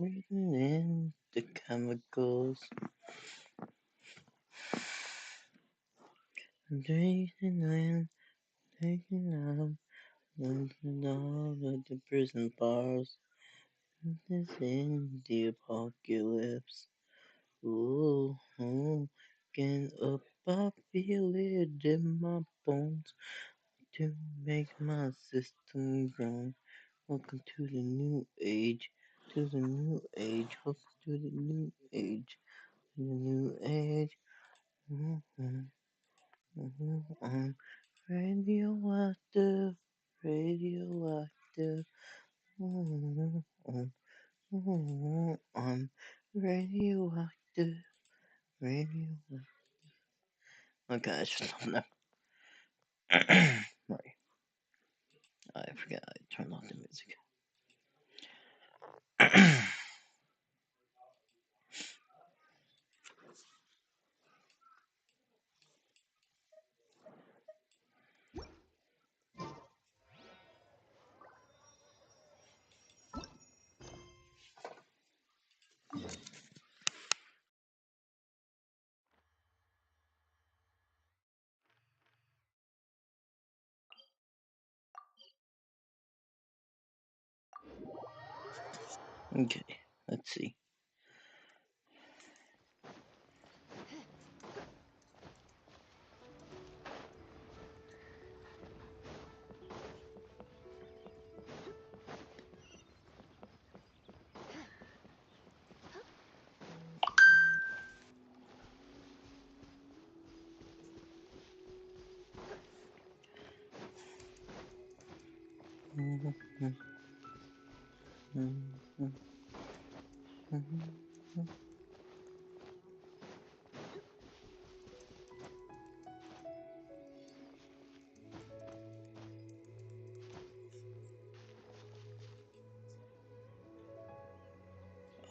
breathing in the chemicals, breathing in, taking out, looking out of the prison bars. This in the apocalypse. Ooh, getting up, I feel it in my bones to make my system grow. Welcome to the new age, to the new age, welcome to the new age, to the new age. Mm-hmm, mm-hmm. Radioactive, radioactive. Mm-hmm, radioactive, radioactive. Okay, I should stop now. Right, I forgot I turned off the music. Okay, let's see.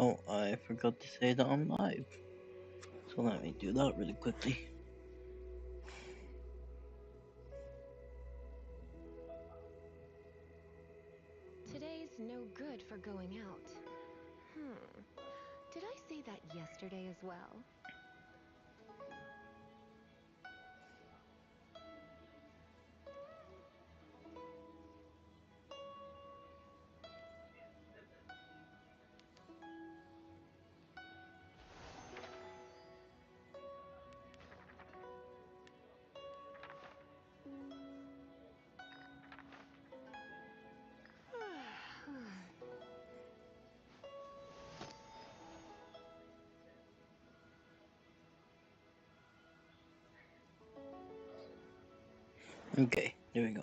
Oh, I forgot to say that I'm live. So let me do that really quickly. Today's no good for going out. Did I say that yesterday as well? Okay, there we go.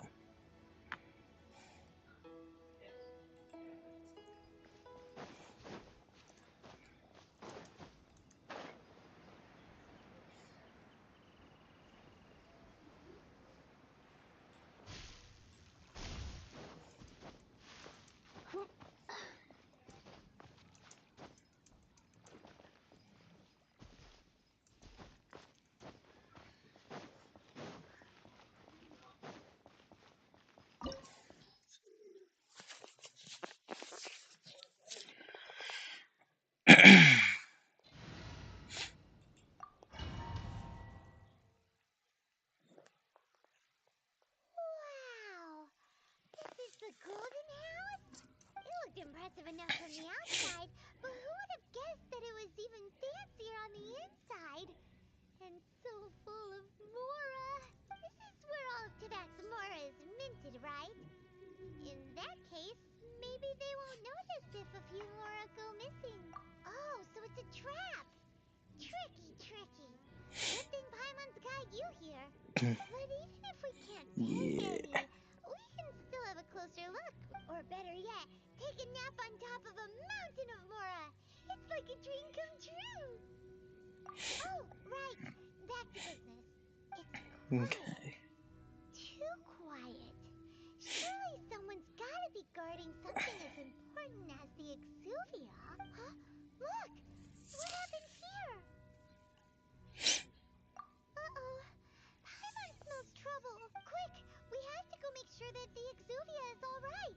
Wow! This is the golden house? It looked impressive enough from the outside, but who would have guessed that it was even fancier on the inside? And so full of Mora. This is where all of Tibet's Mora is minted, right? In that case, maybe they won't notice if a few Mora go missing. Oh, so it's a trap! Tricky, tricky. Good thing Paimon's got you here. But even if we can't take Yeah. any, we can still have a closer look. Or better yet, take a nap on top of a mountain of Mora. It's like a dream come true. Oh, right. Back to business. It's quiet. Okay. Too quiet. Surely someone's gotta be guarding something as important as the Exuvia. Huh? Look! What happened here? Uh-oh. Paimon smells trouble. Quick! We have to go make sure that the Exuvia is all right.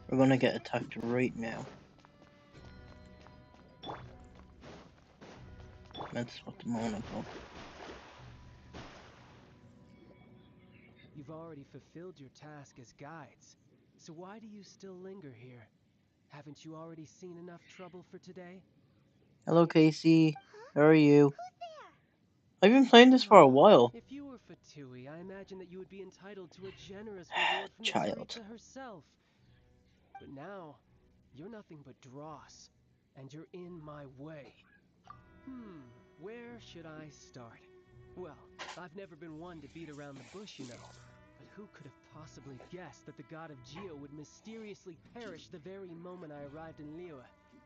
We're gonna get attacked right now. That's what I'm on about. You've already fulfilled your task as guides, so why do you still linger here? Haven't you already seen enough trouble for today? Hello, Casey. Huh? How are you? Who's there? I've been playing this for a while. If you were Fatui, I imagine that you would be entitled to a generous reward from the Child. Tsaritsa herself. But now, you're nothing but dross, and you're in my way. Where should I start? Well, I've never been one to beat around the bush, you know. But who could have possibly guessed that the god of Geo would mysteriously perish the very moment I arrived in Liyue,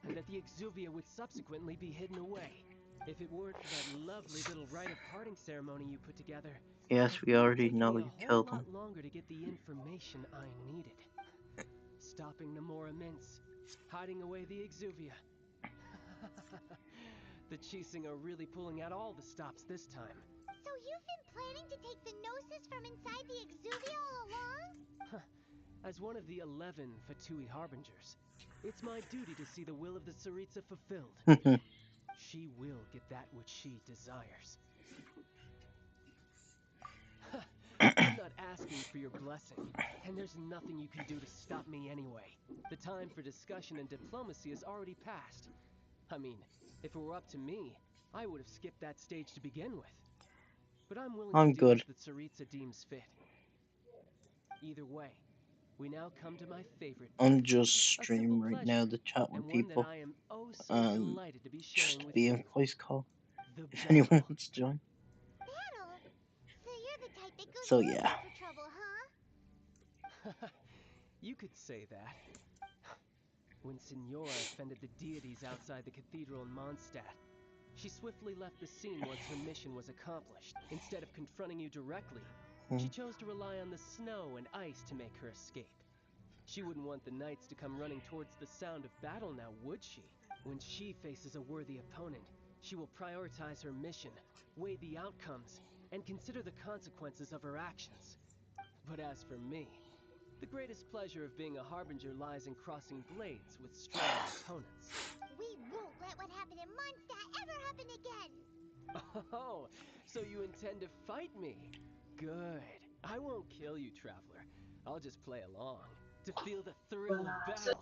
and that the Exuvia would subsequently be hidden away? If it weren't for that lovely little rite of parting ceremony you put together, Yes, it we would have already taken know me a you whole killed him. lot longer to get the information I needed. Stopping Namora Mints, hiding away the Exuvia. The Chising are really pulling out all the stops this time. So you've been planning to take the Gnosis from inside the Exuvia all along? As one of the 11 Fatui Harbingers, it's my duty to see the will of the Tsaritsa fulfilled. She will get that which she desires. I'm not asking for your blessing, and there's nothing you can do to stop me anyway. The time for discussion and diplomacy has already passed. I mean, if it were up to me, I would have skipped that stage to begin with. But I'm willing to I'm do good. as the Tsaritsa deems fit. Either way, we now come to my favorite I'm part. just A simple streaming right now pleasure, to chat with and one that people I am oh so and delighted to be just sharing with be you. in voice call The if anyone battle. wants to join. Battle? So you're the type that goes So yeah. looking for trouble, huh? You could say that. When Signora offended the deities outside the cathedral in Mondstadt, she swiftly left the scene once her mission was accomplished. Instead of confronting you directly, Hmm. she chose to rely on the snow and ice to make her escape. She wouldn't want the knights to come running towards the sound of battle now, would she? When she faces a worthy opponent, she will prioritize her mission, weigh the outcomes, and consider the consequences of her actions. But as for me, the greatest pleasure of being a harbinger lies in crossing blades with stronger opponents. We won't let what happened in Mondstadt ever happen again! Oh, so you intend to fight me? Good. I won't kill you, Traveler. I'll just play along, to feel the thrill of battle.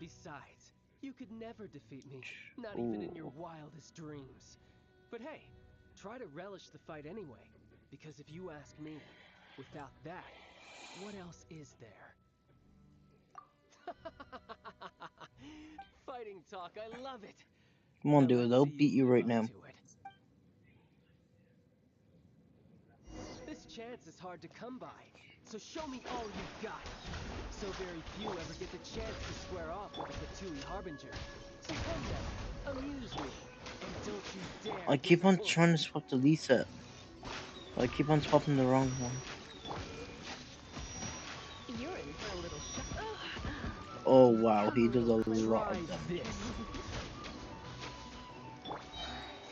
Besides, you could never defeat me, not even in your Ooh. wildest dreams. But hey, try to relish the fight anyway, because if you ask me, without that, what else is there? Fighting talk, I love it! Come on, Now dude. let's I'll see you beat you live right up now. to it. This chance is hard to come by, so show me all you've got. So very few ever get the chance to square off with the Fatui Harbinger. So come then, amuse me, and don't you dare I keep on disappoint. trying to swap the Lisa. I keep on swapping the wrong one. You're in for a little shock. Oh wow, Come he a does little a closer. lot Try of damage. this.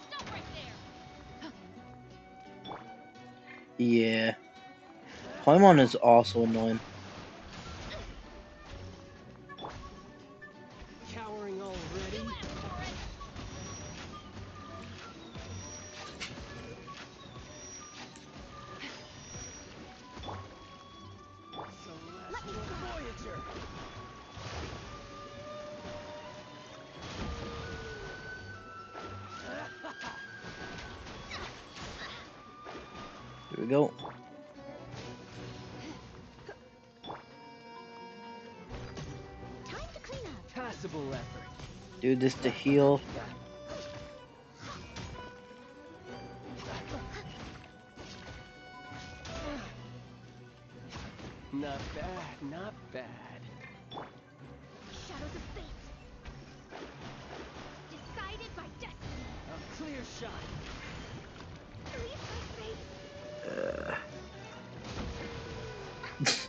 Stop right there! Yeah. Paimon is also annoying. Cowering already? You asked for it! Let me Celestial go! Voyager! Here we go. Time to clean up. Passable effort. Do this to heal. Not bad, not bad. Shadows of fate. Decided by destiny. A clear shot. Freeze my face. Uh,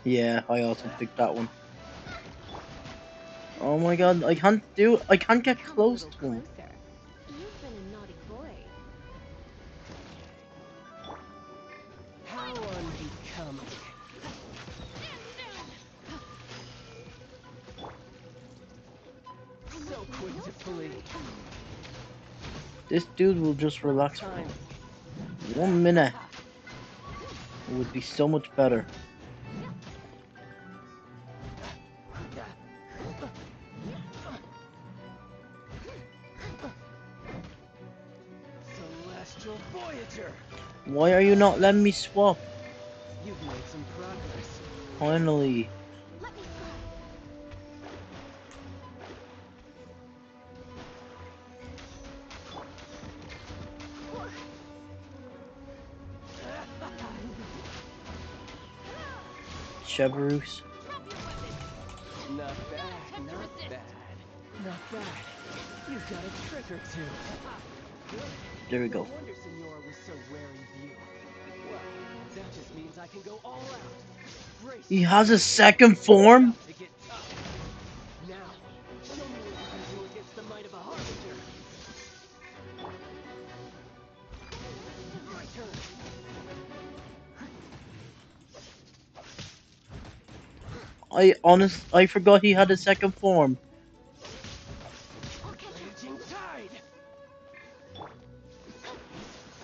yeah, I also picked that one. Oh my god, I can't get Come a close little to him. closer. You've been a naughty boy. How unbecoming. Stand down! quick No to stone flee. unturned. This dude will just relax for Time. 1 minute. It would be so much better. Celestial Voyager! Why are you not letting me swap? You've made some progress. Finally. Let me swap. Cheverus. Drop your weapon. Not Not bad, attempt to not resist. bad. Not bad. You've got a trick or two. Good. There we No go. wonder Senora was so wary of you. Well, that just means I can go all out. Brace He has a yourself. second It's form? about to get tough. Now, show me what you can do against the might of a harbinger. My turn. I forgot he had a second form. I'll catch up. Raging tide.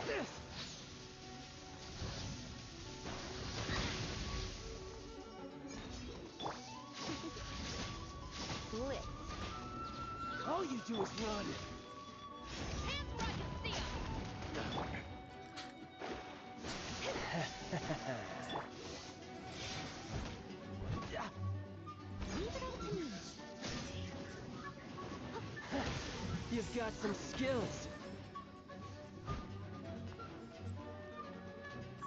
This. Blitz. All you do is run. Hands where I can see 'em. Leave it all to me. You've got some skills.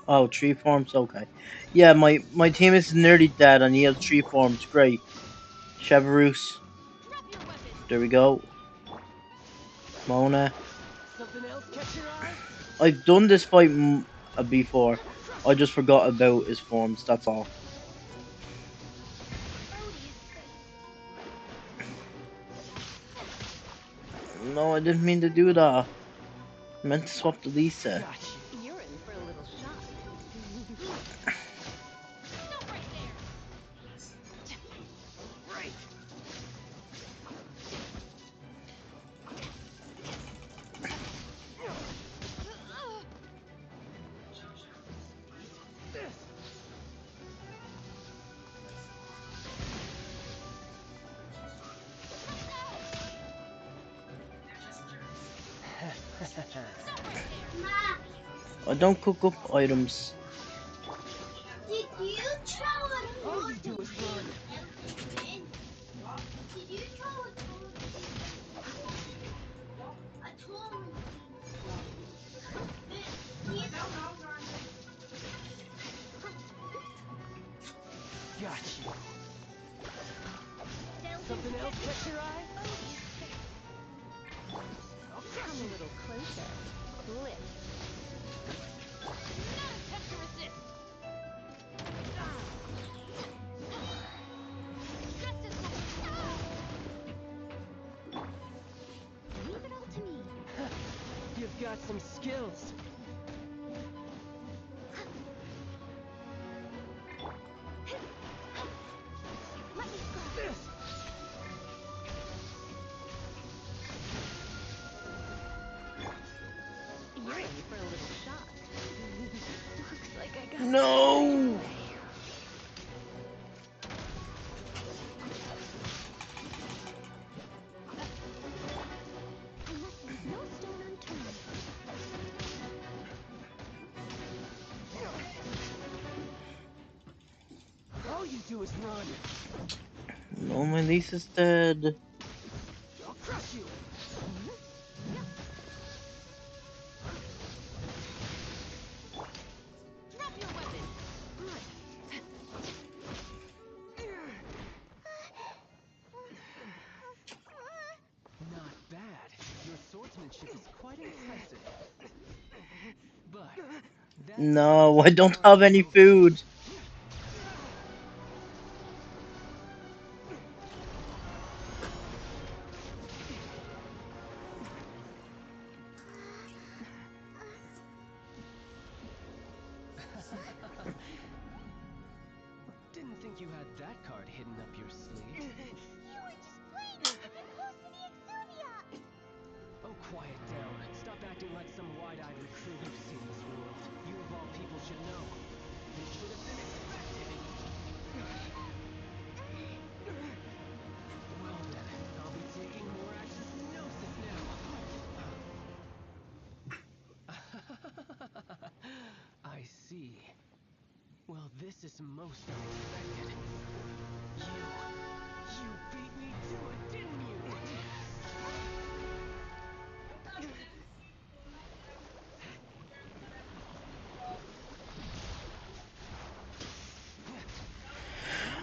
Oh, tree forms? Okay. Yeah, my team is nearly dead and he has tree forms. Great. Cheverus. Drop your weapon. There we go. Mona. Something else catch your eye? I've done this fight before. I'll crush I you. just forgot about his forms, that's all. No, I didn't mean to do that. I meant to swap to Lisa. Got you. You're in for a little shock. Stop right there. Right. This. Stop right there. I don't cook up items. Did you tell us All what you do is run. Did you tell us I told him. Got you. Delve Something into else that. catch your eye? I'll crush Come a you. little closer. Blitz. Not attempt to resist. Justice will. Leave it all to me. You've got some skills. Let me go. This. You're in for a little shock. Looks like I got carried No! away. Unless there's no stone unturned. All you do is run. No, my Lisa's dead. I'll crush you. Drop your weapon. Not bad. Your swordsmanship is quite impressive. But that's No, I don't far have from any over. food. Didn't think you had that card hidden up your sleeve. You were just playing with me supposed to be Quiet down. Stop acting like some wide-eyed recruit who's seen this world. You of all people should know. This should have been expected. Well then, I'll be taking more Axis Gnosis now. I see. Well, this is most unexpected. You beat me to it, didn't you?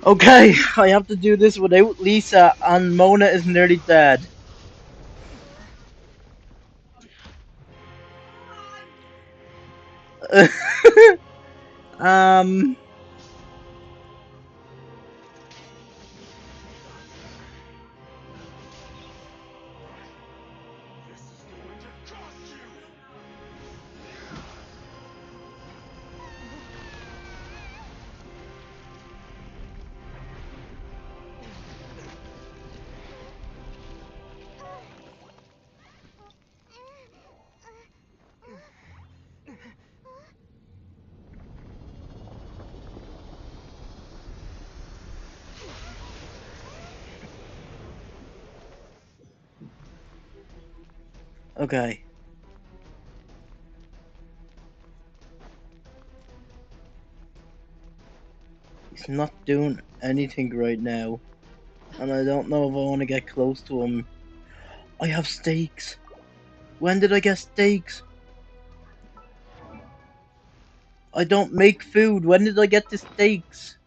Okay, I have to do this without Lisa, and Mona is nearly dead. um. Okay. He's not doing anything right now, and I don't know if I want to get close to him. I have steaks. When did I get steaks? I don't make food. When did I get the steaks?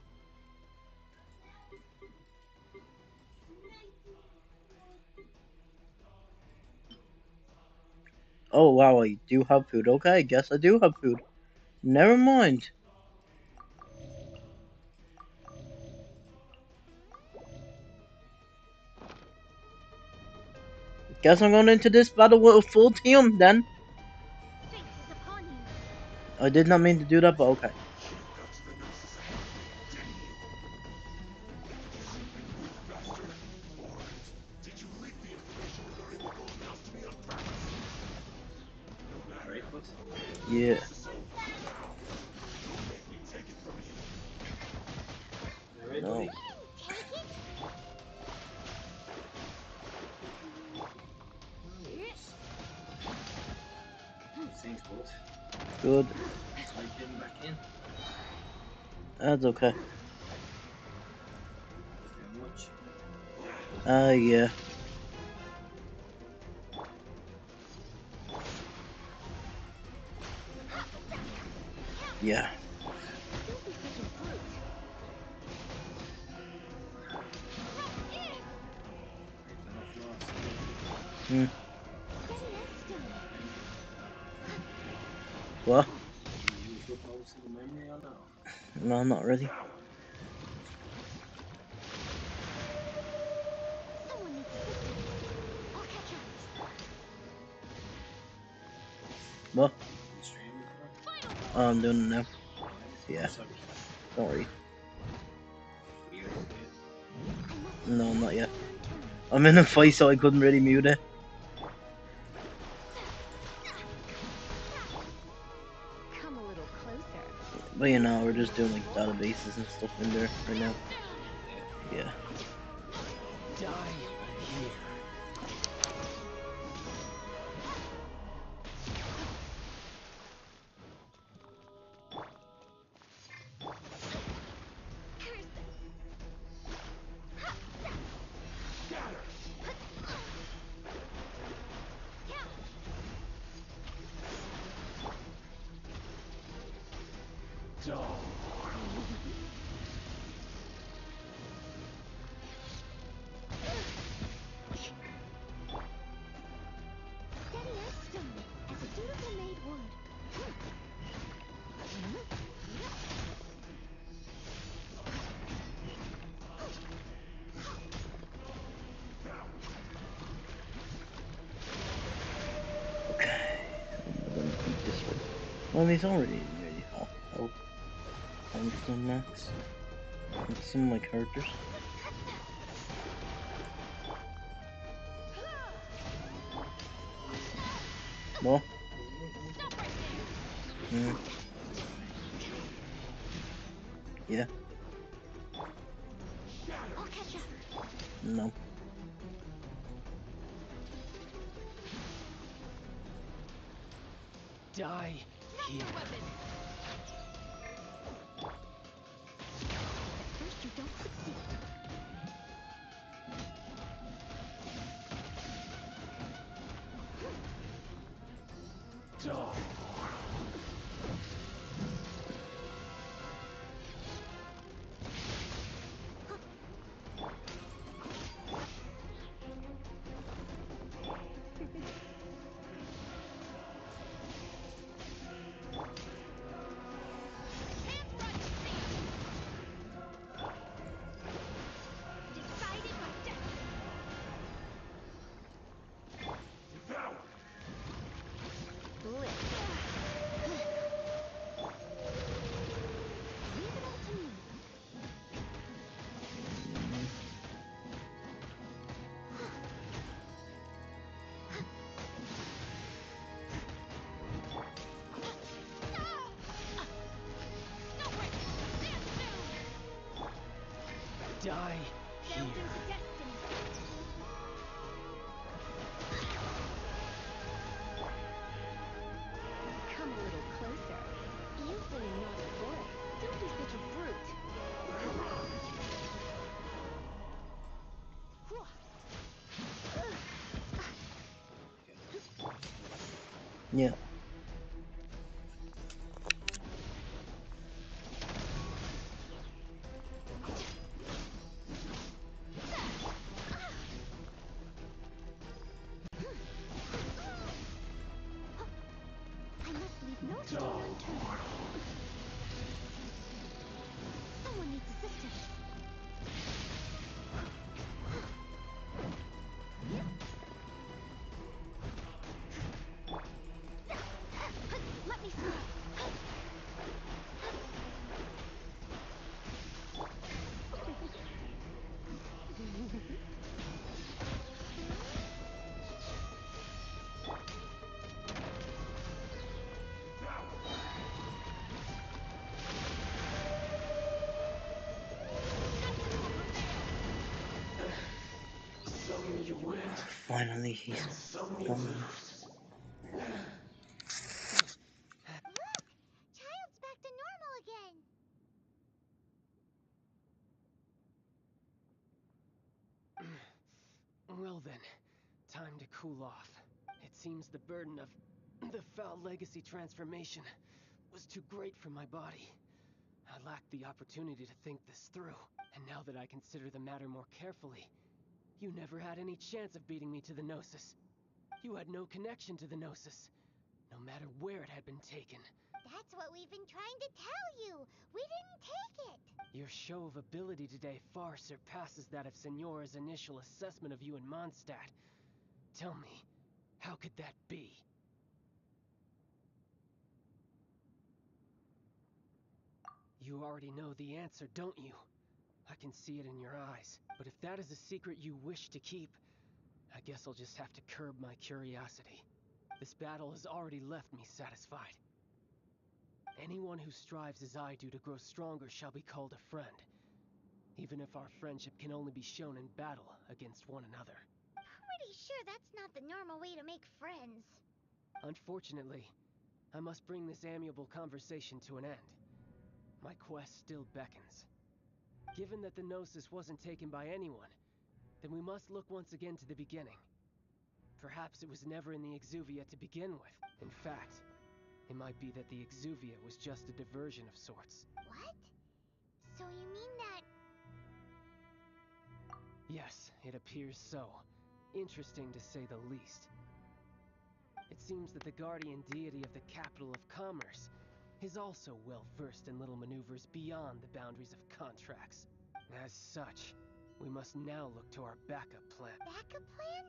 Oh wow, I do have food. Okay, I guess I do have food. Never mind. Guess I'm going into this battle with a full team then. Fate is upon you. I did not mean to do that, but okay. Yeah. No. Take it. Good. That's okay. Yeah. Yeah. Don't be such a brute. Hmm. Steady as stone. What? No, not really. Someone needs assistance. I'll catch up. What? Final Oh, blow. I'm doing it now. Yeah. Don't worry. I must be No, not just yet. before return. I'm in a fight, so I couldn't really mute it. Come a little closer. But you know, we're just doing like databases and stuff in there right now. Yeah. Die here. Steady as stone, as a dutiful maid would. Okay. I'm gonna beat this fight. Well, he's already nearly half health. Thanks to max. And some of my characters. What? Stop right Hmm. Yeah. there! I'll catch up. No. Die Not here. your weapon! At first you don't succeed. Die. Can't run, you see! Decided by destiny! Devour. Blitz. Leave it all to me. Stop right there! Stand down! Die Delved here. into destiny. Come a little closer. You've been a naughty boy. Don't be such a brute. Yeah. I must leave no stone unturned. Someone needs assistance. Let me through. Finally, he's gone. Look! Child's back to normal again. Well then, time to cool off. It seems the burden of the foul legacy transformation was too great for my body. I lacked the opportunity to think this through, and now that I consider the matter more carefully, you never had any chance of beating me to the Gnosis. You had no connection to the Gnosis, no matter where it had been taken. That's what we've been trying to tell you. We didn't take it. Your show of ability today far surpasses that of Signora's initial assessment of you in Mondstadt. Tell me, how could that be? You already know the answer, don't you? I can see it in your eyes. But if that is a secret you wish to keep, I guess I'll just have to curb my curiosity. This battle has already left me satisfied. Anyone who strives as I do to grow stronger shall be called a friend, even if our friendship can only be shown in battle against one another. Pretty sure that's not the normal way to make friends. Unfortunately, I must bring this amiable conversation to an end. My quest still beckons. Given that the Gnosis wasn't taken by anyone, then we must look once again to the beginning. Perhaps it was never in the Exuvia to begin with. In fact, it might be that the Exuvia was just a diversion of sorts. What? So you mean that... Yes, it appears so. Interesting to say the least. It seems that the guardian deity of the capital of commerce is also well versed in little maneuvers beyond the boundaries of contracts. As such, we must now look to our backup plan. backup plan?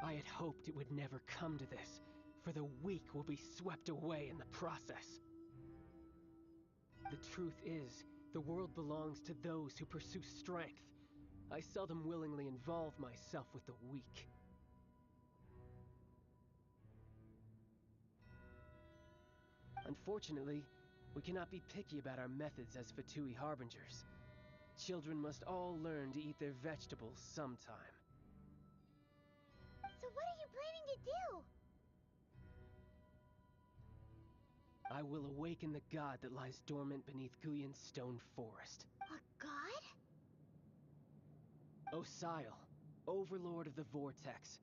I had hoped it would never come to this, for the weak will be swept away in the process. The truth is, the world belongs to those who pursue strength. I seldom willingly involve myself with the weak. Unfortunately, we cannot be picky about our methods as Fatui Harbingers. Children must all learn to eat their vegetables sometime. So what are you planning to do? I will awaken the god that lies dormant beneath Guyan's stone forest. A god? Osial, overlord of the Vortex,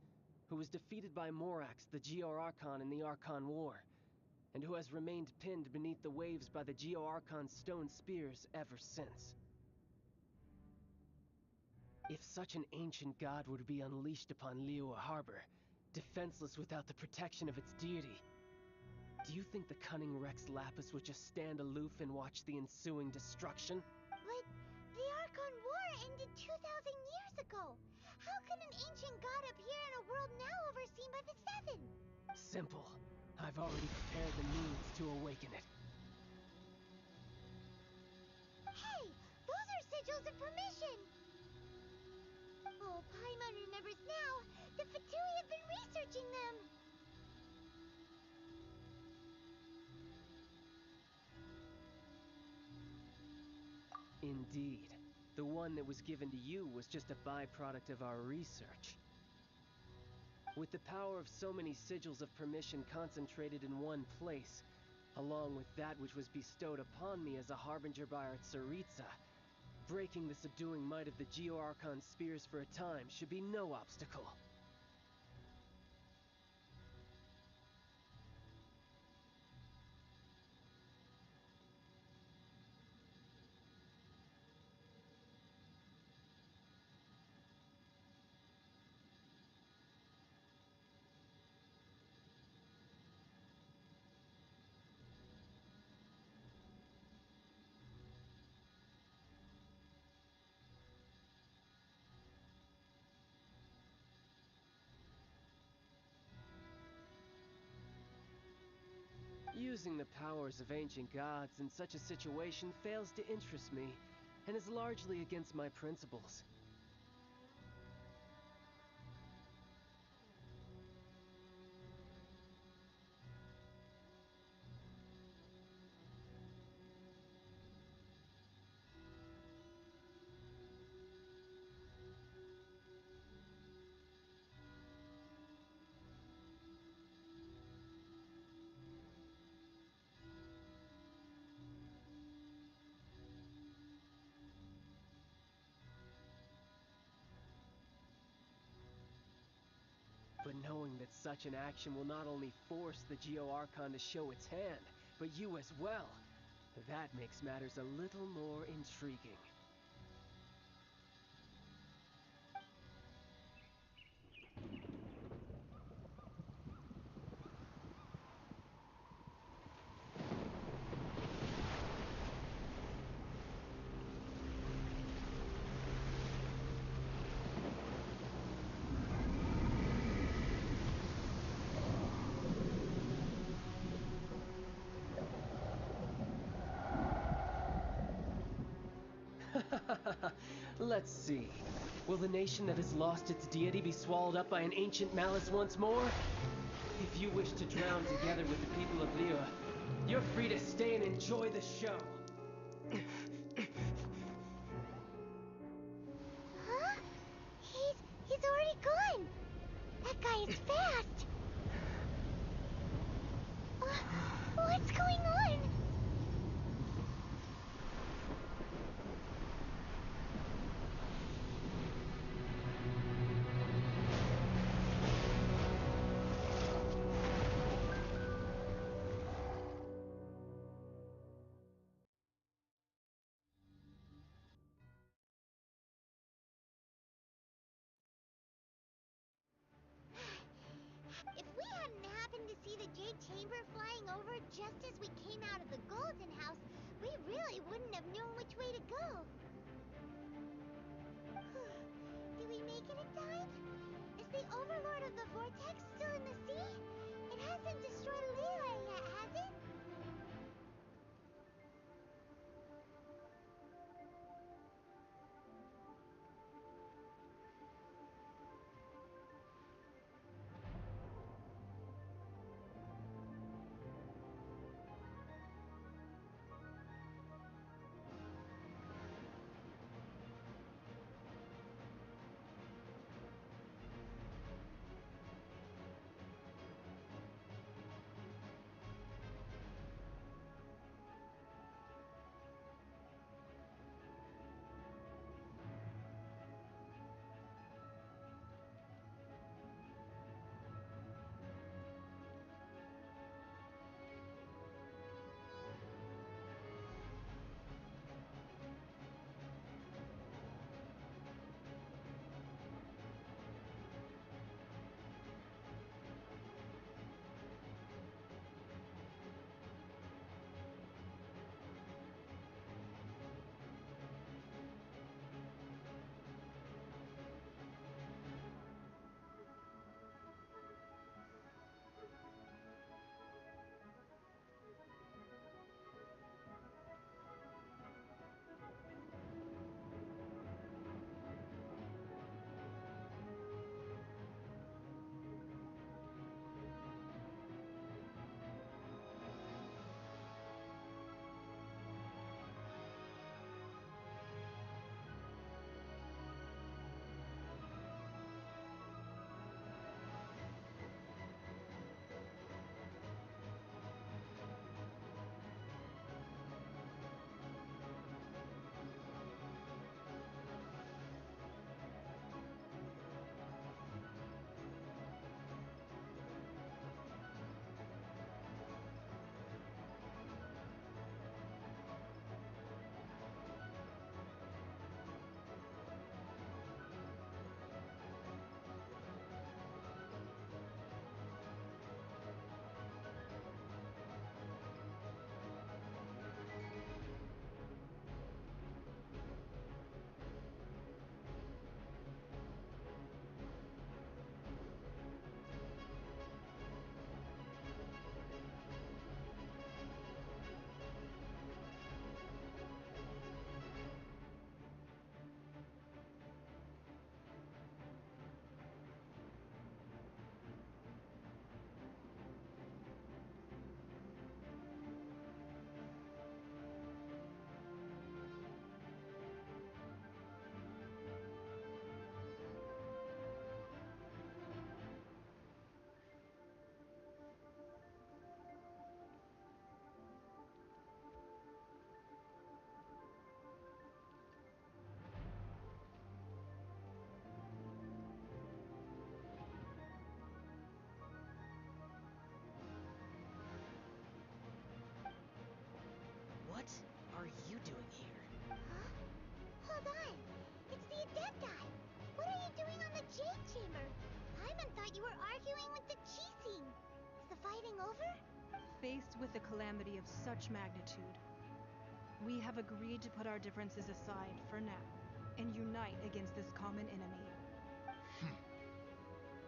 who was defeated by Morax, the Geo-Archon in the Archon War, and who has remained pinned beneath the waves by the Geo-Archon's stone spears ever since. If such an ancient god were to be unleashed upon Liyue Harbor, defenseless without the protection of its deity, do you think the cunning Rex Lapis would just stand aloof and watch the ensuing destruction? But the Archon War ended 2,000 years ago. How can an ancient god appear in a world now overseen by the Seven? Simple. I've already prepared the means to awaken it. Hey, those are sigils of permission! Oh, Paimon remembers now. The Fatui have been researching them. Indeed. The one that was given to you was just a byproduct of our research. With the power of so many sigils of permission concentrated in one place, along with that which was bestowed upon me as a harbinger by our Tsaritsa, breaking the subduing might of the Geo-Archon spears for a time should be no obstacle. Using the powers of ancient gods in such a situation fails to interest me, and is largely against my principles. But knowing that such an action will not only force the Geo-Archon to show its hand, but you as well, that makes matters a little more intriguing. Let's see. Will the nation that has lost its deity be swallowed up by an ancient malice once more? If you wish to drown together with the people of Liyue, you're free to stay and enjoy the show. Huh? He's already gone. That guy is fast. What's going on? If we hadn't happened to see the Jade Chamber flying over just as we came out of the Golden House, we really wouldn't have known which way to go. Did we make it in time? Is the Overlord of the Vortex still in the sea? It hasn't destroyed Liyue yet, has it? starting over? Faced with a calamity of such magnitude, we have agreed to put our differences aside for now and unite against this common enemy.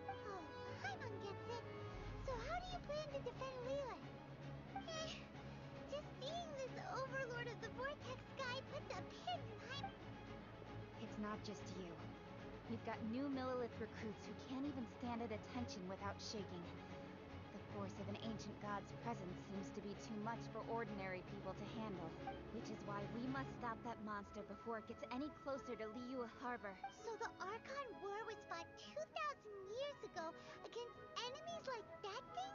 Oh, Paimon gets it. So how do you plan to defend Leland? Just seeing this overlord of the Vortex guy puts a pin in my... It's not just you. We've got new Millilith recruits who can't even stand at attention without shaking. The force of an ancient god's presence seems to be too much for ordinary people to handle, which is why we must stop that monster before it gets any closer to Liyue Harbor. So the Archon War was fought 2,000 years ago against enemies like that thing?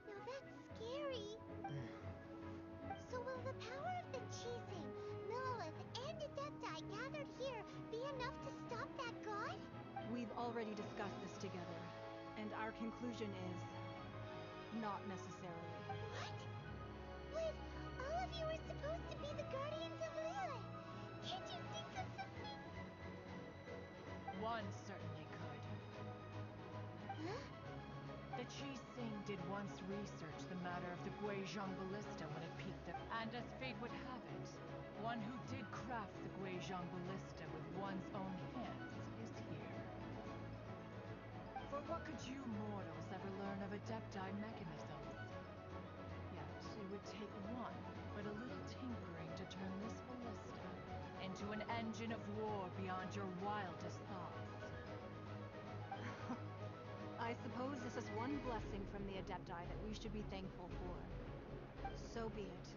Now that's scary. So will the power of the Chising, Millilith, and Adepti gathered here be enough to stop that god? We've already discussed this together, and our conclusion is not necessarily. What? But all of you were supposed to be the guardians of Lilith. Can't you think of something? One certainly could. Huh? The Chi Sing did once research the matter of the Guizhong Ballista when it peaked up, and as fate would have it, one who did craft the Guizhong Ballista with one's own hands is here. For what could you mortals ever learn of Adepti mechanisms? Yet it would take one but a little tinkering to turn this ballista into an engine of war beyond your wildest thoughts. I suppose this is one blessing from the Adepti that we should be thankful for. So be it.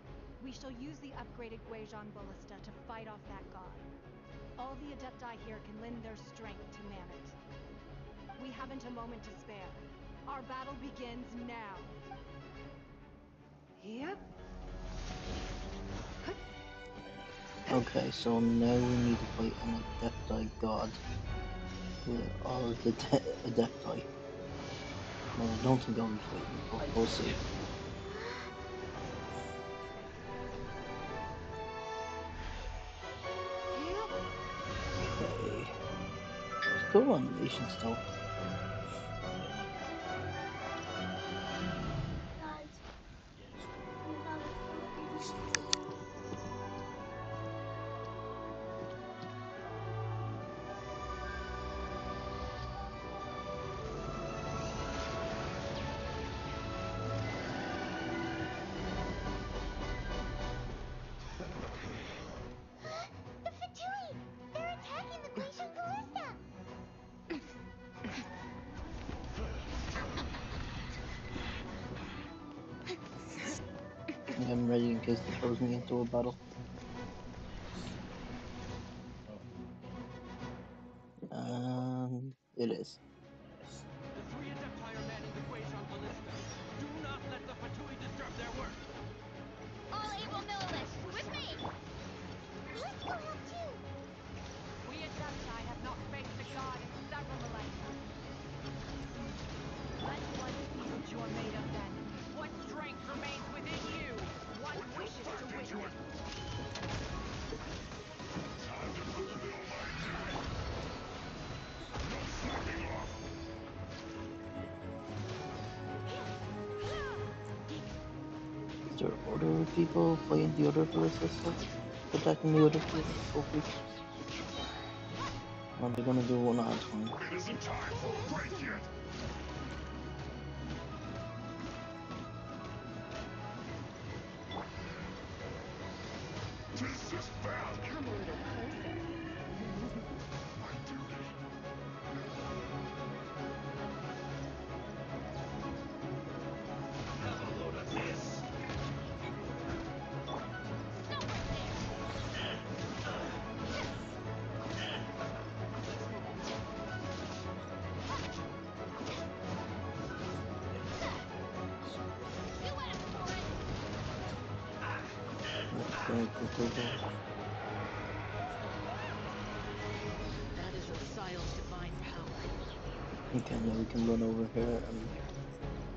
We shall use the upgraded Guizhong Ballista to fight off that god. All the Adepti here can lend their strength to man it. We haven't a moment to spare. Our battle begins now. Yep. Okay, so now we need to fight an Adepti god with all of the Adepti. Well, I don't think I'll be fighting, but we'll see. Okay. Cool animation still. The Fatui! They're attacking the Guizhong Ballista! I'm ready in case it throws me into a battle. And it is. The three Adepti are manning the Guizhong Ballista. Do not let the Fatui disturb their work. All able Millilith, with me! Let's go help too! We Adepti have not faced a god in several millennia. Let one see what you're made of then. What strength remains within you? One wishes to witness. Is there other people fighting the other ballistas still? Attacking the other ballistal creatures? Or are they gonna do one at a time? It isn't time for a break yet! This is bad! Come a little closer. My duty. Have a load of this! Stop right there! You asked for it! Okay, quickly go. That is Osial's divine power. Okay, now we can run over here and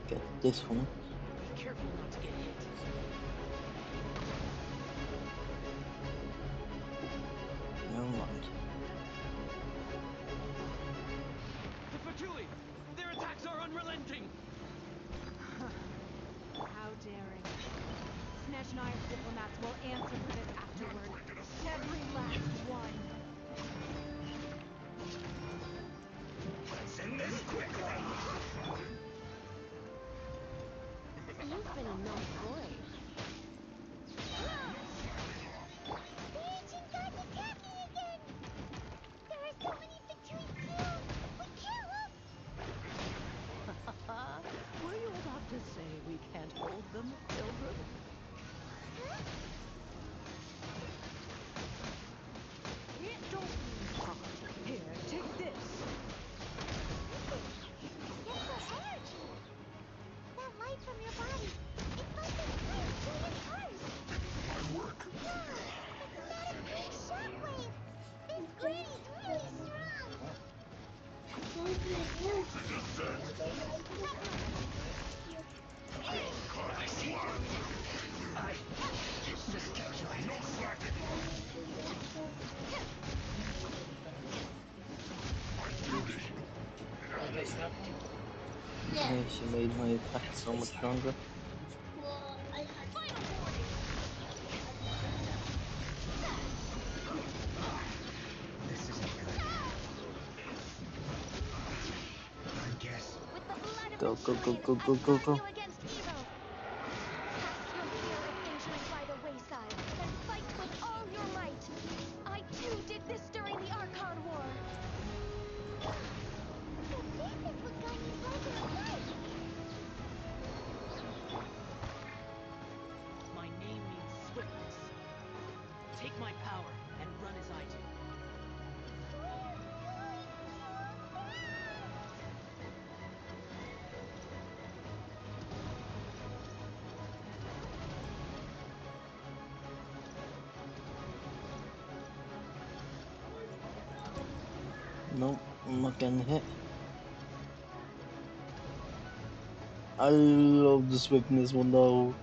get this one. Be careful not to get hit. Never mind. The Fatui! Their attacks are unrelenting! Okay, she made my attack so much stronger. This isn't good. I guess. With the blood of Go, the go, go, druid, go, I go, go, guard go. you against evil. Cast your fear of injury by the wayside, and fight with all your might. I too did this during the Archon War. So this is what got me closer in life! My name means swiftness. Take my power and run as I do. We're going so fast! Nope, I'm not getting hit. I love the swiftness one though.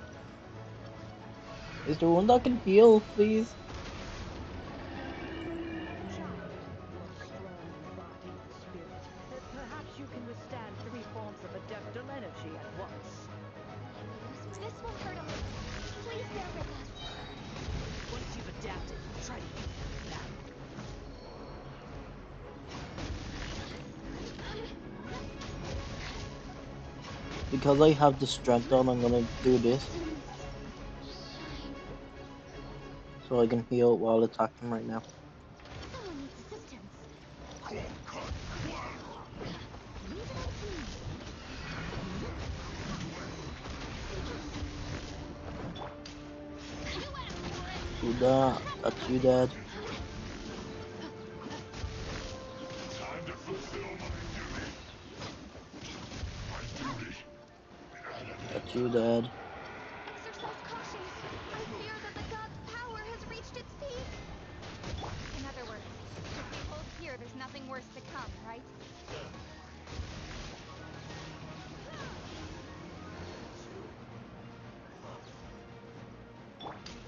Is there one that can heal, please? Child, you are strong in body and spirit. Perhaps you can withstand 3 forms of adeptal energy at once. This won't hurt a little. Please bear with us. Once you've adapted, try to use it in battle. Because I have the strength on, I'm gonna do this. So I can heal while attacking right now. Someone needs assistance. Leave it up to me. Do that. That's you, Dad. That's you, Dad. Exercise caution. I fear that the god's power has reached its peak. In other words, if we hold here, there's nothing worse to come, right?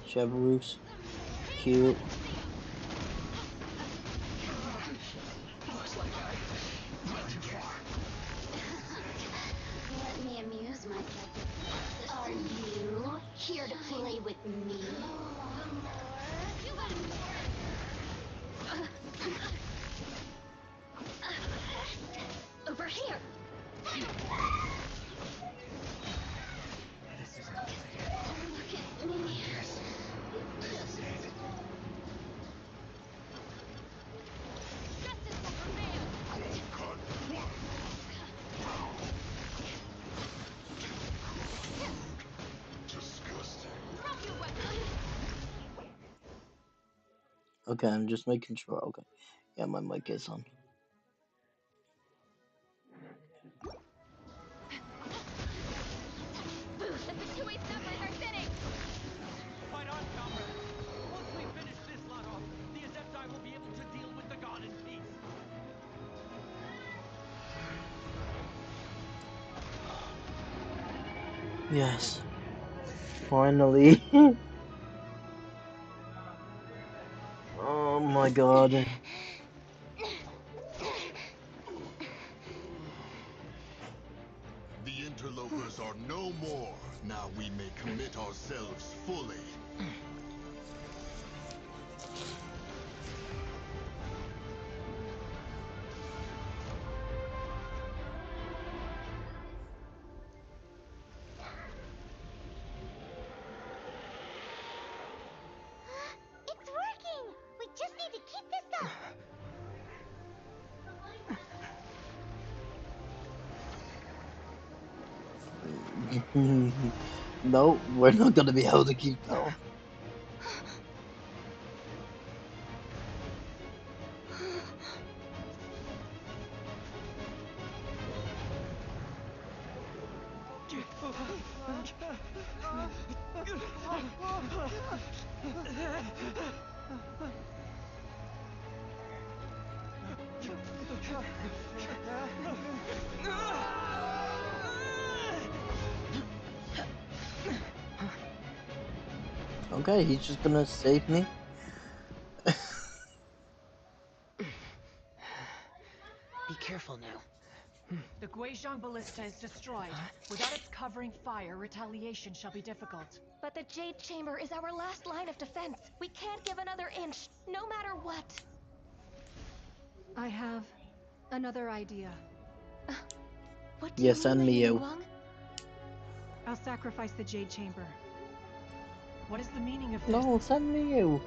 Chevrus. Cute. Let me amuse myself. Are you here to play with me? Over here. This isn't good. Look at me. Yes. This is it. Justice will prevail. Drop your weapon. Okay, I'm just making sure. Okay. Yeah, my mic is on. Boost. The two-way snappers are thinning. Fight on, comrade! Once we finish this lot off, the Adepti will be able to deal with the god in peace. Yes. Finally. Oh my god. The interlopers are no more. Now we may commit ourselves fully. It's working! We just need to keep this up! No, we're not gonna be able to keep going. Okay, he's just gonna save me. Be careful now. The Guizhong Ballista is destroyed. Without its covering fire, retaliation shall be difficult. But the Jade Chamber is our last line of defense. We can't give another inch, no matter what. I have another idea. What do Yeah, you mean, send me Lady you. Ningguang? I'll sacrifice the Jade Chamber. What is the meaning of this? No, send me you.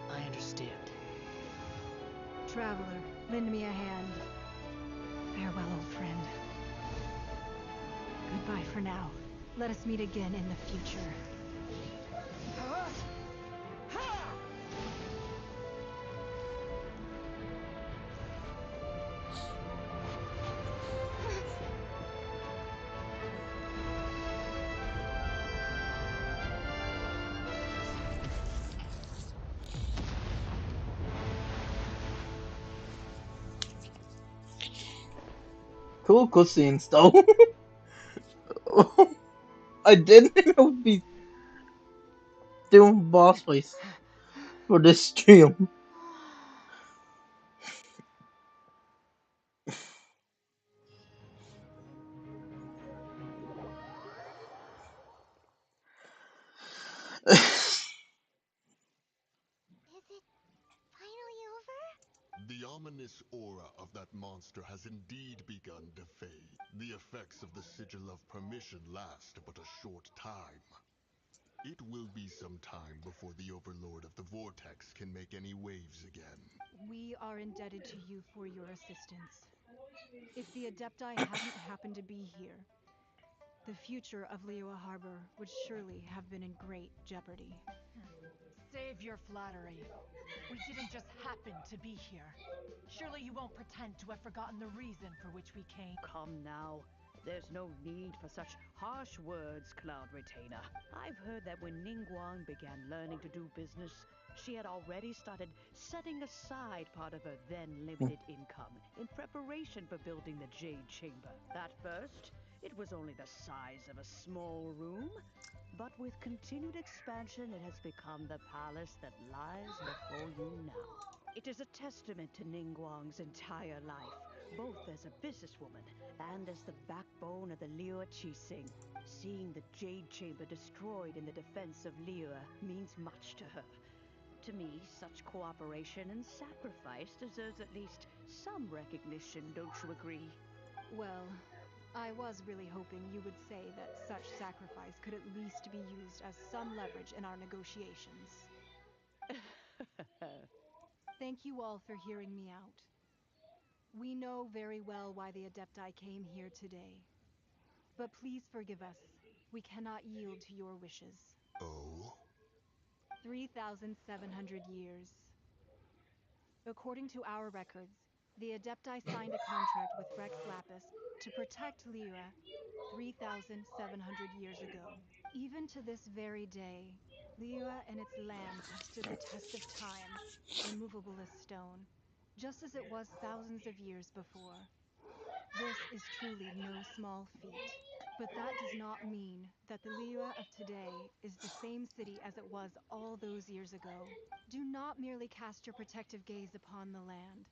I understand. Traveler, lend me a hand. Farewell, old friend. Goodbye for now. Let us meet again in the future. Cool cutscenes though. I didn't think I would be doing boss fights for this stream. Is it finally over? The ominous aura of that monster has indeed begun to fade. The effects of the Sigil of Permission last but a short time. It will be some time before the Overlord of the Vortex can make any waves again. We are indebted to you for your assistance. If the Adepti hadn't happened to be here, the future of Liyue Harbor would surely have been in great jeopardy. Save your flattery. We didn't just happen to be here. Surely you won't pretend to have forgotten the reason for which we came. Come now. There's no need for such harsh words, Cloud Retainer. I've heard that when Ningguang began learning to do business, she had already started setting aside part of her then limited income in preparation for building the Jade Chamber. At first, it was only the size of a small room, but with continued expansion, it has become the palace that lies before you now. It is a testament to Ningguang's entire life, both as a businesswoman and as the backbone of the Liyue Qixing. Seeing the Jade Chamber destroyed in the defense of Liyue means much to her. To me, such cooperation and sacrifice deserves at least some recognition, don't you agree? Well, I was really hoping you would say that such sacrifice could at least be used as some leverage in our negotiations. Thank you all for hearing me out. We know very well why the Adepti came here today. But please forgive us. We cannot yield to your wishes. Oh? 3,700 years. According to our records, the Adepti signed a contract with Rex Lapis to protect Liyue 3,700 years ago. Even to this very day, Liyue and its lands have stood the test of time, immovable as stone, just as it was thousands of years before. This is truly no small feat. But that does not mean that the Liyue of today is the same city as it was all those years ago. Do not merely cast your protective gaze upon the land.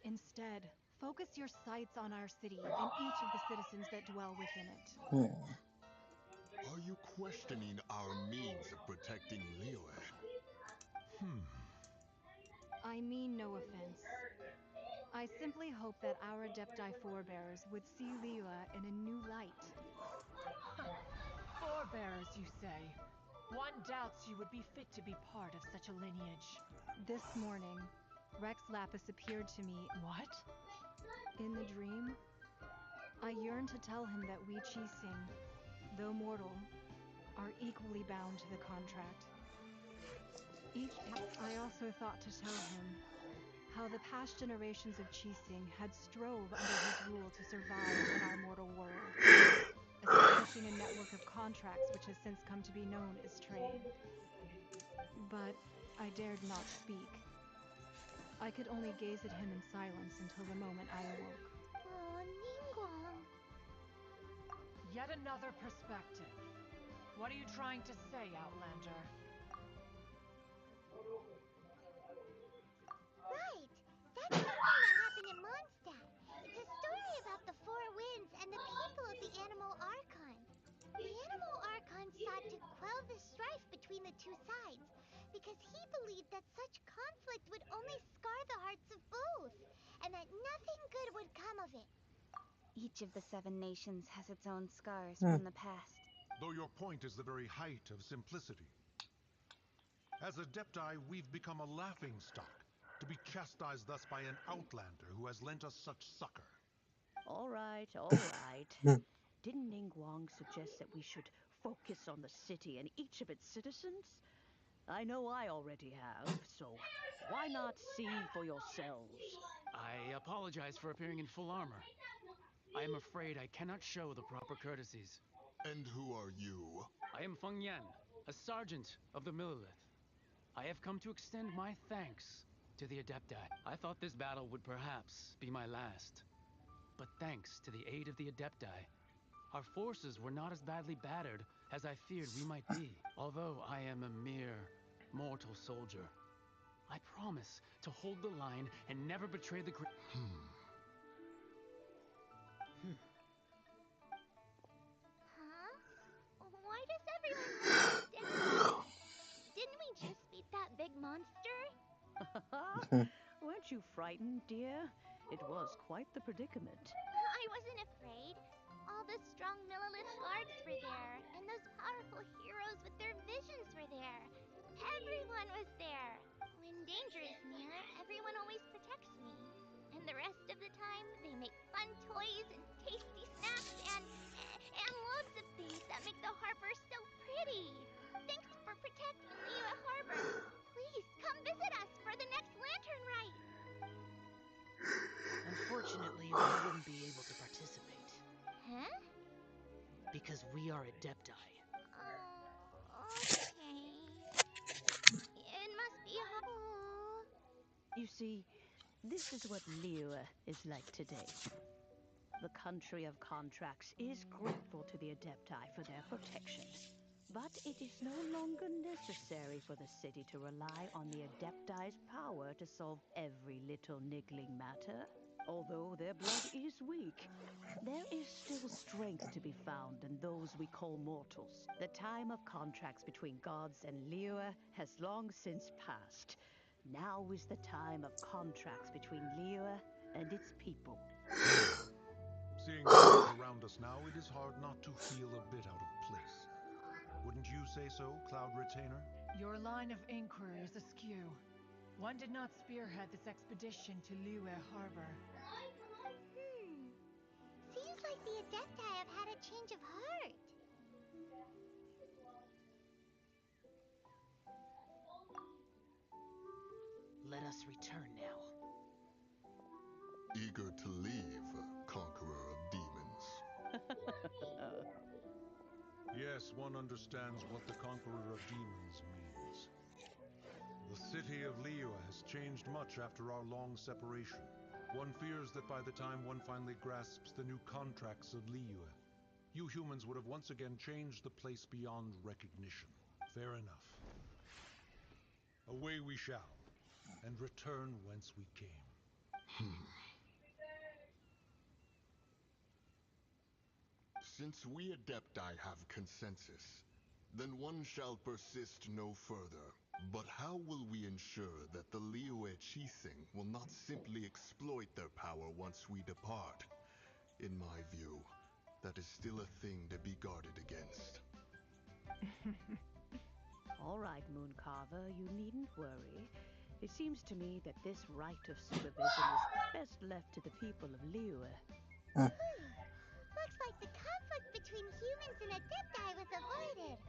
Instead, focus your sights on our city and each of the citizens that dwell within it. Are you questioning our means of protecting Liyue? I mean no offense. I simply hope that our Adepti forebears would see Liyue in a new light. Forebearers, you say? One doubts you would be fit to be part of such a lineage. This morning, Rex Lapis appeared to me. What? In the dream, I yearned to tell him that we Qixing, though mortal, are equally bound to the contract. I also thought to tell him how the past generations of Qixing had strove under his rule to survive in our mortal world, establishing a network of contracts which has since come to be known as trade. But I dared not speak. I could only gaze at him in silence until the moment I awoke. Oh, Ningguang. Yet another perspective. What are you trying to say, Outlander? Right. That's something that happened in Mondstadt. It's a story about the four winds and the people of the Animal Archon. The Animal Archon sought to quell the strife between the two sides because he believed that such conflict would only scar the hearts of both, and that nothing good would come of it. Each of the 7 nations has its own scars Hmm. from the past. Though your point is the very height of simplicity. As Adepti, we've become a laughing stock, to be chastised thus by an outlander who has lent us such succor. All right, all right. Hmm. Didn't Ningguang suggest that we should focus on the city and each of its citizens? I know I already have, so why not see for yourselves? I apologize for appearing in full armor. I am afraid I cannot show the proper courtesies. And who are you? I am Feng Yan, a sergeant of the Millelith. I have come to extend my thanks to the Adepti. I thought this battle would perhaps be my last. But thanks to the aid of the Adepti, our forces were not as badly battered as I feared we might be. Although I am a mere mortal soldier, I promise to hold the line and never betray the great. Huh? Why does everyone look so down? Didn't we just beat that big monster? Weren't you frightened, dear? It was quite the predicament. I wasn't afraid. All the strong Millelith guards were there, and those powerful heroes with their visions were there. Everyone was there. When danger is near, everyone always protects me. And the rest of the time, they make fun toys and tasty snacks and loads of things that make the harbor so pretty. Thanks for protecting Liyue Harbor. Please come visit us for the next lantern rite. Unfortunately, we wouldn't be able to participate. Huh? Because we are Adepti. Oh, okay. It must be hard. You see, this is what Liyue is like today. The country of contracts is grateful to the Adepti for their protection. But it is no longer necessary for the city to rely on the Adepti's power to solve every little niggling matter. Although their blood is weak, there is still strength to be found in those we call mortals. The time of contracts between gods and Liyue has long since passed. Now is the time of contracts between Liyue and its people. Seeing the scenes around us now, it is hard not to feel a bit out of place. Wouldn't you say so, Cloud Retainer? Your line of inquiry is askew. One did not spearhead this expedition to Liyue Harbor. Seems like the Adepti have had a change of heart. Let us return now. Eager to leave, conqueror of demons. Yes, one understands what the Conqueror of Demons means. The city of Liyue has changed much after our long separation. One fears that by the time one finally grasps the new contracts of Liyue, you humans would have once again changed the place beyond recognition. Fair enough. Away we shall, and return whence we came. Since we Adepti have consensus, then one shall persist no further. But how will we ensure that the Liyue Qixing will not simply exploit their power once we depart? In my view, that is still a thing to be guarded against. All right, Mooncarver, you needn't worry. It seems to me that this right of supervision is best left to the people of Liyue. Looks like the conflict between humans and Adepti was avoided.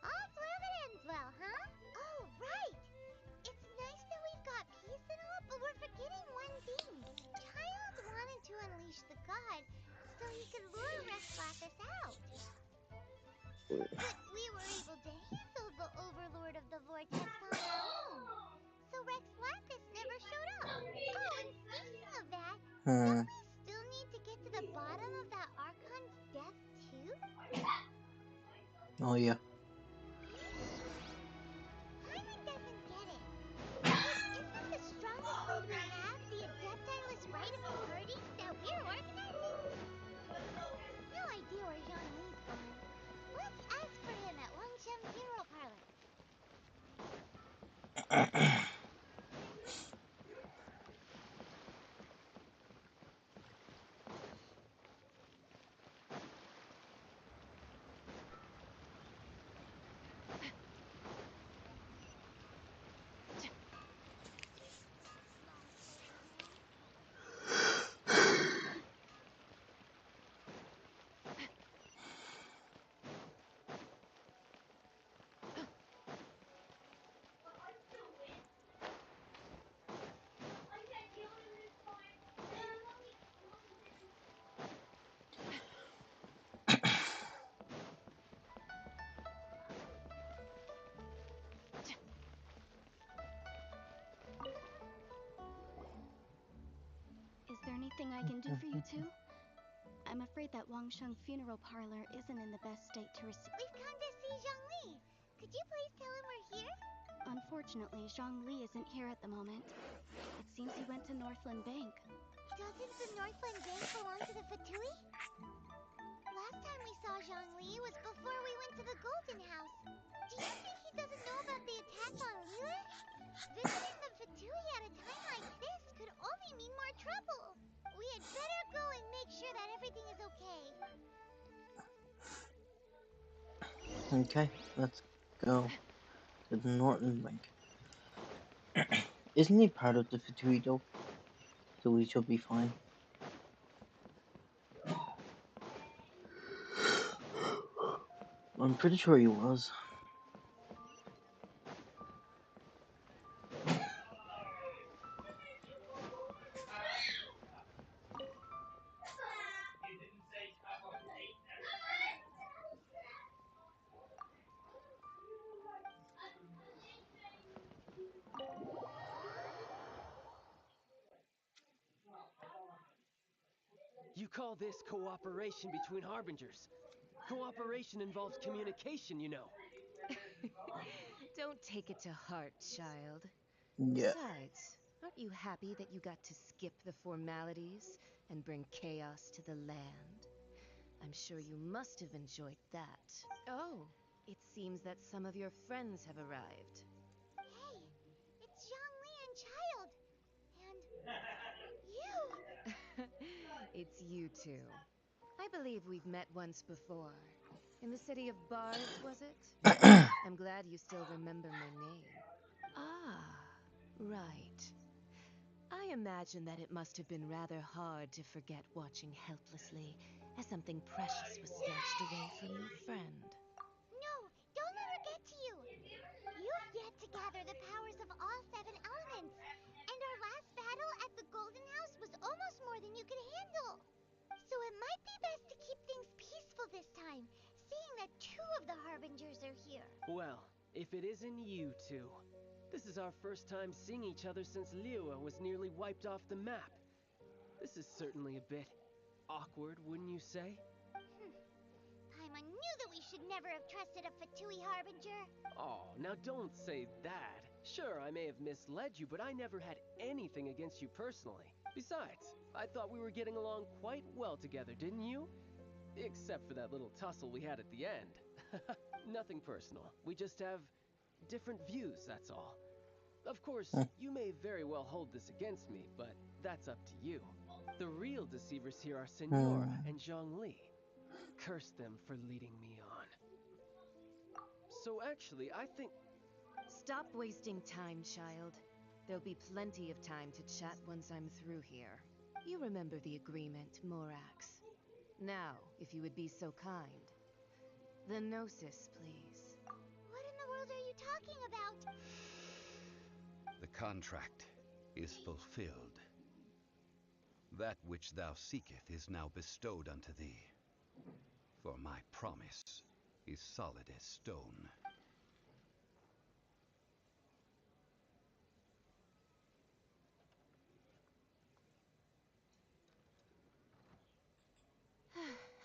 All's well that ends well, huh? Oh, right! It's nice that we've got peace and all, but we're forgetting one thing. Child wanted to unleash the god so he could lure Rex Lathis out. But we were able to handle the Overlord of the Vortex on our own. So Rex Lathis never showed up. Don't Hmm. we still need to get to the bottom of that Archon's death too? Oh yeah. Paimon doesn't get it. If isn't the strongest blade we have the Adeptilus Rite of Departing that we're organizing? No idea where Zhongli's gone. Let's ask for him at Wangshan Funeral Parlor. Is there anything I can do for you two? I'm afraid that Wangsheng Funeral Parlor isn't in the best state to receive. We've come to see Zhongli. Could you please tell him we're here? Unfortunately, Zhongli isn't here at the moment. It seems he went to Northland Bank. Doesn't the Northland Bank belong to the Fatui? Last time we saw Zhongli was before we went to the Golden House. Do you think he doesn't know about the attack on Lilith? Visiting the Fatui at a time like this could only mean more trouble. We had better go and make sure that everything is okay. Okay, let's go to the Norton Bank. Isn't he part of the Fatui though? So we should be fine. I'm pretty sure he was. You call this cooperation between harbingers? Cooperation involves communication, you know. Don't take it to heart, child. Yeah. Besides, aren't you happy that you got to skip the formalities and bring chaos to the land? I'm sure you must have enjoyed that. Oh, it seems that some of your friends have arrived. Hey, it's Zhongli and Child. And you! It's you two. I believe we've met once before. In the city of Bards, was it? I'm glad you still remember my name. Ah, right. I imagine that it must have been rather hard to forget watching helplessly as something precious was snatched away from your friend. No, don't let her get to you. You've yet to gather the powers of all 7 elements. And our last battle at the Golden House was almost more than you could handle. So it might be best to keep things peaceful this time, seeing that 2 of the Harbingers are here. Well, if it isn't you two. This is our first time seeing each other since Liyue was nearly wiped off the map. This is certainly a bit awkward, wouldn't you say? Paimon knew that we should never have trusted a Fatui Harbinger. Oh, now don't say that. Sure, I may have misled you, but I never had anything against you personally. Besides, I thought we were getting along quite well together, didn't you? Except for that little tussle we had at the end. Nothing personal. We just have different views, that's all. Of course, you may very well hold this against me, but that's up to you. The real deceivers here are Senora and Zhongli. Curse them for leading me on. So actually, I think... Stop wasting time, child. There'll be plenty of time to chat once I'm through here. You remember the agreement, Morax. Now, if you would be so kind. The Gnosis, please. What in the world are you talking about? The contract is fulfilled. That which thou seeketh is now bestowed unto thee. For my promise is solid as stone.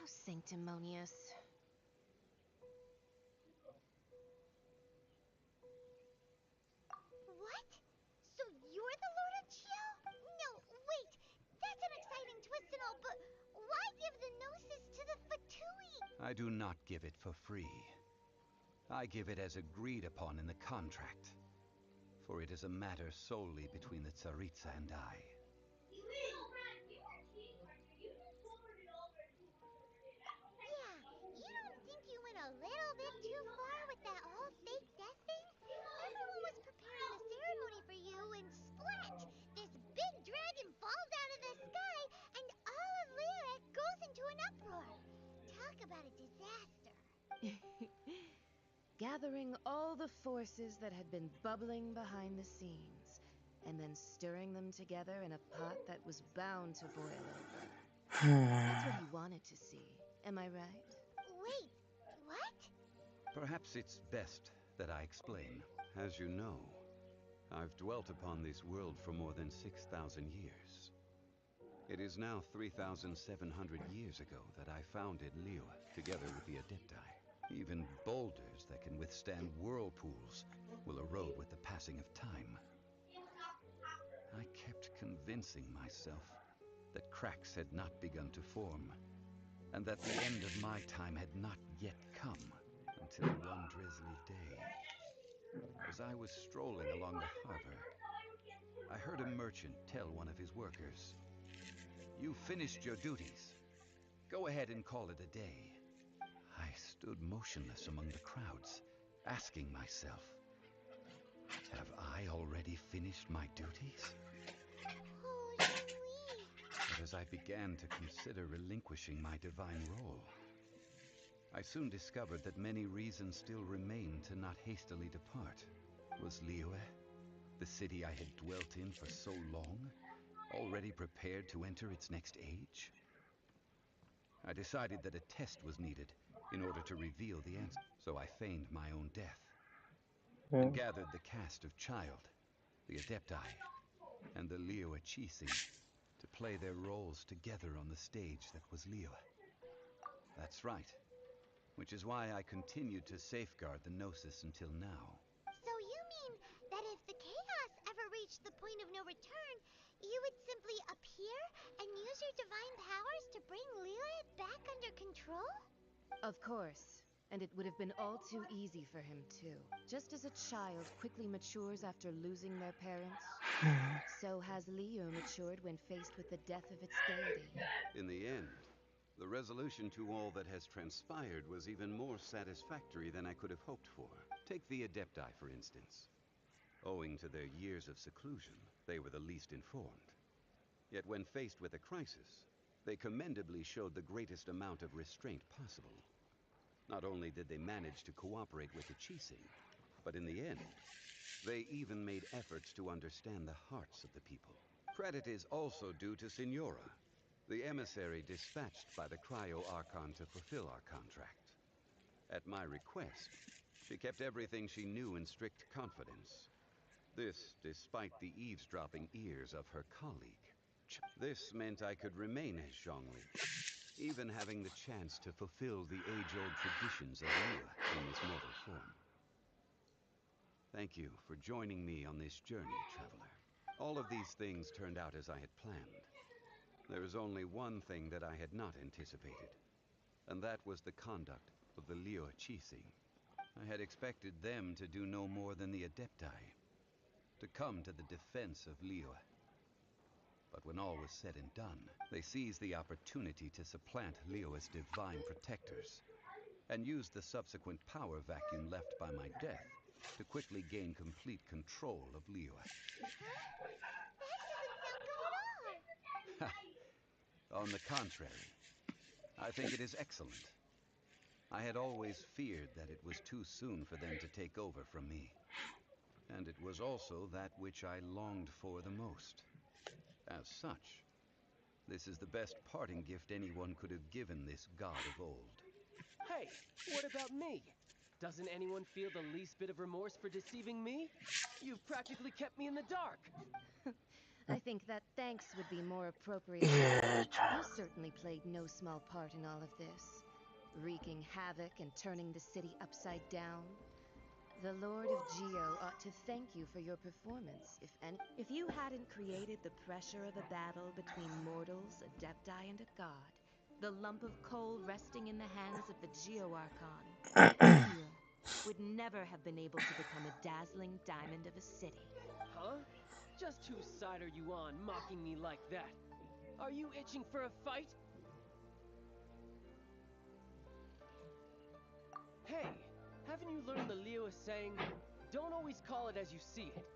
How sanctimonious. What? So you're the Lord of Chio? No, wait. That's an exciting twist and all, but why give the Gnosis to the Fatui? I do not give it for free. I give it as agreed upon in the contract, for it is a matter solely between the Tsaritsa and I. Yeah, you don't think you went a little bit too far with that whole fake death thing? Everyone was preparing the ceremony for you, and splat! This big dragon falls out of the sky, and all of Lyric goes into an uproar. Talk about a disaster. Gathering all the forces that had been bubbling behind the scenes, and then stirring them together in a pot that was bound to boil over. That's what he wanted to see, am I right? Wait, what? Perhaps it's best that I explain. As you know, I've dwelt upon this world for more than 6,000 years. It is now 3,700 years ago that I founded Liyue, together with the Adepti. Even boulders that can withstand whirlpools will erode with the passing of time. I kept convincing myself that cracks had not begun to form, and that the end of my time had not yet come, until one drizzly day. As I was strolling along the harbor, I heard a merchant tell one of his workers, "You've finished your duties. Go ahead and call it a day." I stood motionless among the crowds, asking myself, have I already finished my duties? Oh, Zhongli. But as I began to consider relinquishing my divine role, I soon discovered that many reasons still remained to not hastily depart. Was Liyue, the city I had dwelt in for so long, already prepared to enter its next age? I decided that a test was needed in order to reveal the answer, so I feigned my own death and gathered the cast of Child, the Adepti, and the Liyue Chising to play their roles together on the stage that was Liyue. That's right, which is why I continued to safeguard the Gnosis until now. So you mean that if the chaos ever reached the point of no return, you would simply appear and use your divine powers to bring Lilith back under control? Of course. And it would have been all too easy for him, too. Just as a child quickly matures after losing their parents, so has Liyue matured when faced with the death of its deity. In the end, the resolution to all that has transpired was even more satisfactory than I could have hoped for. Take the Adepti, for instance. Owing to their years of seclusion, they were the least informed. Yet when faced with a crisis, they commendably showed the greatest amount of restraint possible. Not only did they manage to cooperate with the Chising, but in the end, they even made efforts to understand the hearts of the people. Credit is also due to Signora, the emissary dispatched by the Cryo-Archon to fulfill our contract. At my request, she kept everything she knew in strict confidence. This despite the eavesdropping ears of her colleague. This meant I could remain as Zhongli, even having the chance to fulfill the age-old traditions of Liyue in this mortal form. Thank you for joining me on this journey, traveler. All of these things turned out as I had planned. There is only one thing that I had not anticipated, and that was the conduct of the Liyue Chising. I had expected them to do no more than the Adepti, to come to the defense of Liyue. But when all was said and done, they seized the opportunity to supplant Liyue's divine protectors, and used the subsequent power vacuum left by my death to quickly gain complete control of Liyue. Huh? That doesn't sound good at all. On the contrary, I think it is excellent. I had always feared that it was too soon for them to take over from me. And it was also that which I longed for the most. As such, this is the best parting gift anyone could have given this god of old. Hey, what about me? Doesn't anyone feel the least bit of remorse for deceiving me? You've practically kept me in the dark. I think that thanks would be more appropriate. Yeah, You child. certainly played no small part in all of this, wreaking havoc and turning the city upside down. The Lord of Geo ought to thank you for your performance, if any. If you hadn't created the pressure of a battle between mortals, adepti, and a god, the lump of coal resting in the hands of the Geo-Archon, Liyue would never have been able to become a dazzling diamond of a city. Huh? Just whose side are you on, mocking me like that? Are you itching for a fight? Hey, haven't you learned the Liyue saying, don't always call it as you see it?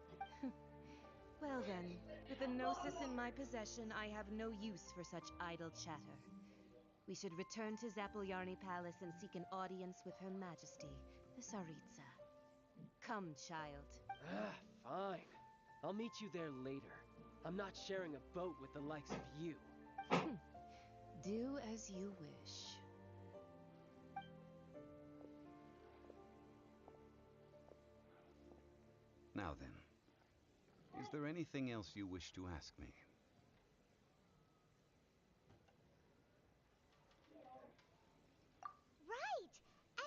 Well then, with a gnosis in my possession, I have no use for such idle chatter. We should return to Zapolyarny Palace and seek an audience with Her Majesty, the Tsaritsa. Come, child. Ah, fine. I'll meet you there later. I'm not sharing a boat with the likes of you. Do as you wish. Now then, is there anything else you wish to ask me? Right!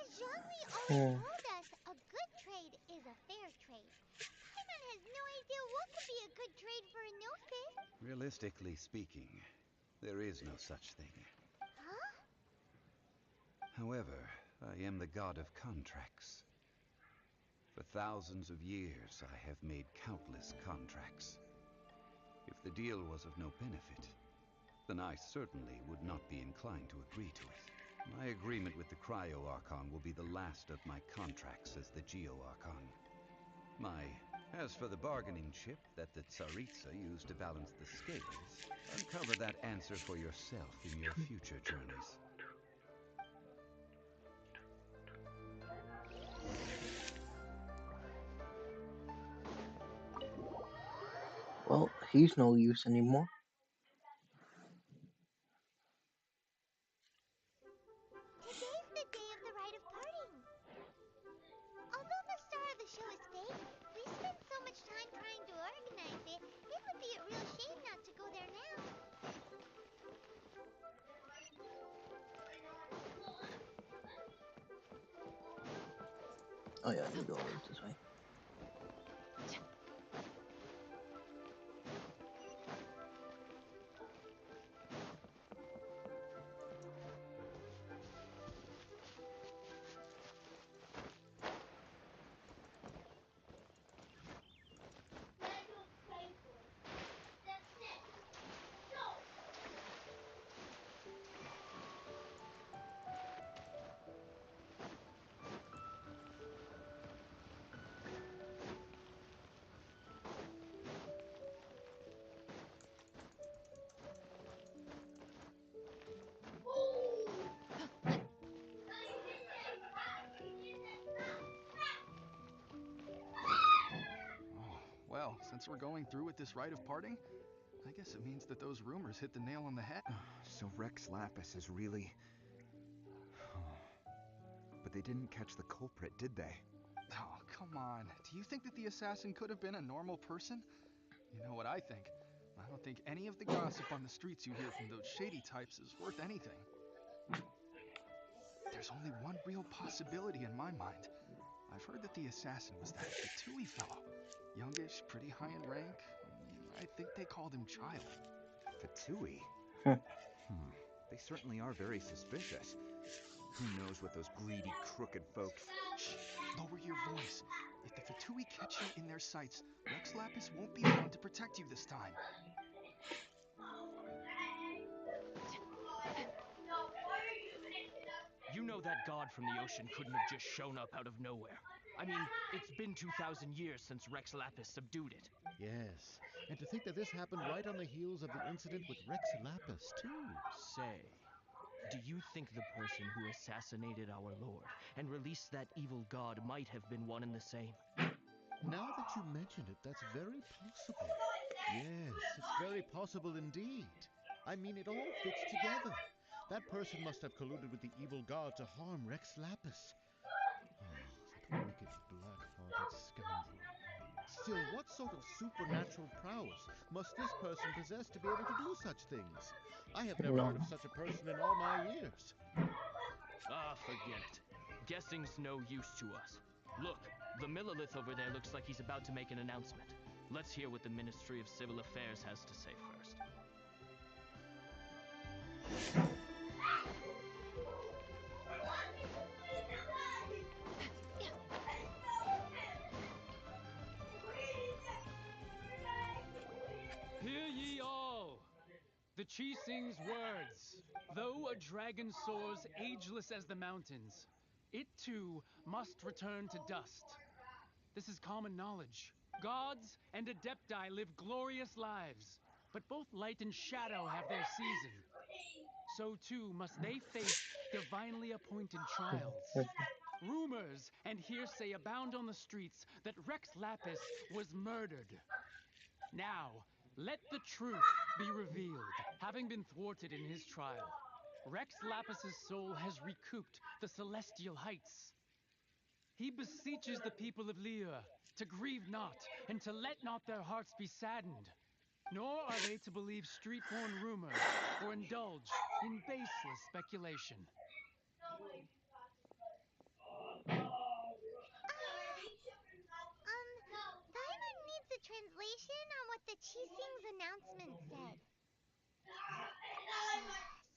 As Zhongli always Hmm. told us, a good trade is a fair trade. Paimon has no idea what could be a good trade for a gnosis. Realistically speaking, there is no such thing. Huh? However, I am the god of contracts. For thousands of years, I have made countless contracts. If the deal was of no benefit, then I certainly would not be inclined to agree to it. My agreement with the Cryo-Archon will be the last of my contracts as the Geo-Archon. As for the bargaining chip that the Tsaritsa used to balance the scales, uncover that answer for yourself in your future journeys. Well, he's no use anymore. Today's the day of the rite of parting. Although the star of the show is fake, we spent so much time trying to organize it, it would be a real shame not to go there now. Oh yeah, I need to go this way. Oh, well, since we're going through with this rite of parting, I guess it means that those rumors hit the nail on the head. So Rex Lapis is really... But they didn't catch the culprit, did they? Oh, come on. Do you think that the assassin could have been a normal person? You know what I think. I don't think any of the gossip on the streets you hear from those shady types is worth anything. There's only one real possibility in my mind. I've heard that the assassin was that Fatui fellow. Youngish, pretty high in rank. I think they called him Child. Fatui? They certainly are very suspicious. Who knows what those greedy, crooked folks... Shh! Lower your voice. If the Fatui catch you in their sights, Rex Lapis won't be around to protect you this time. You know that god from the ocean couldn't have just shown up out of nowhere. I mean, it's been 2,000 years since Rex Lapis subdued it. Yes, and to think that this happened right on the heels of the incident with Rex Lapis, too. Say, do you think the person who assassinated our lord and released that evil god might have been one and the same? Now that you mention it, that's very possible. Yes, it's very possible indeed. I mean, it all fits together. That person must have colluded with the evil god to harm Rex Lapis. Oh, that wicked, black-hearted scoundrel. Still, what sort of supernatural prowess must this person possess to be able to do such things? I have never heard No. of such a person in all my years. Ah, forget it. Guessing's no use to us. Look, the Millilith over there looks like he's about to make an announcement. Let's hear what the Ministry of Civil Affairs has to say first. Hear ye all! The Chi Sing's words. Though a dragon soars ageless as the mountains, it too must return to dust. This is common knowledge. Gods and Adepti live glorious lives, but both light and shadow have their season. So too must they face divinely appointed trials. Rumors and hearsay abound on the streets that Rex Lapis was murdered. Now, let the truth be revealed. Having been thwarted in his trial, Rex Lapis's soul has recouped the celestial heights. He beseeches the people of Liyue to grieve not and to let not their hearts be saddened. Nor are they to believe street-born rumors or indulge in baseless speculation. Paimon needs a translation on what the Chising's announcement said.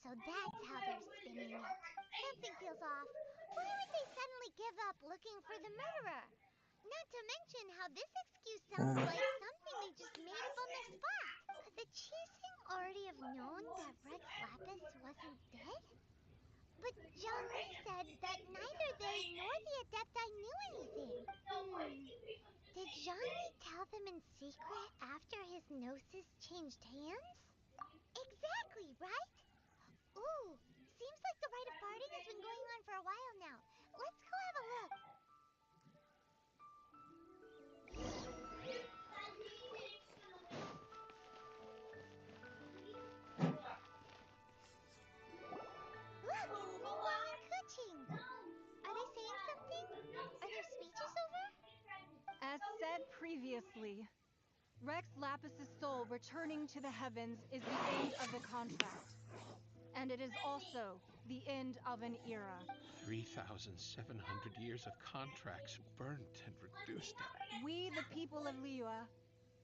So that's how they're spinning it. Something feels off. Why would they suddenly give up looking for the murderer? Not to mention how this excuse sounds like something they just made up on the spot. Could the Chising already have known that Rex Lapis wasn't dead? But Zhongli said that neither they nor the Adepti knew anything. Did Zhongli tell them in secret after his gnosis changed hands? Exactly, right? Ooh, seems like the rite of parting has been going on for a while now. Let's go have a look. Look, it's Ningguang and Keqing. Are they saying something? Are their speeches over? As said previously, Rex Lapis's soul returning to the heavens is the end of the contract. And it is also the end of an era. 3,700 years of contracts burnt and reduced to... We, the people of Liyue,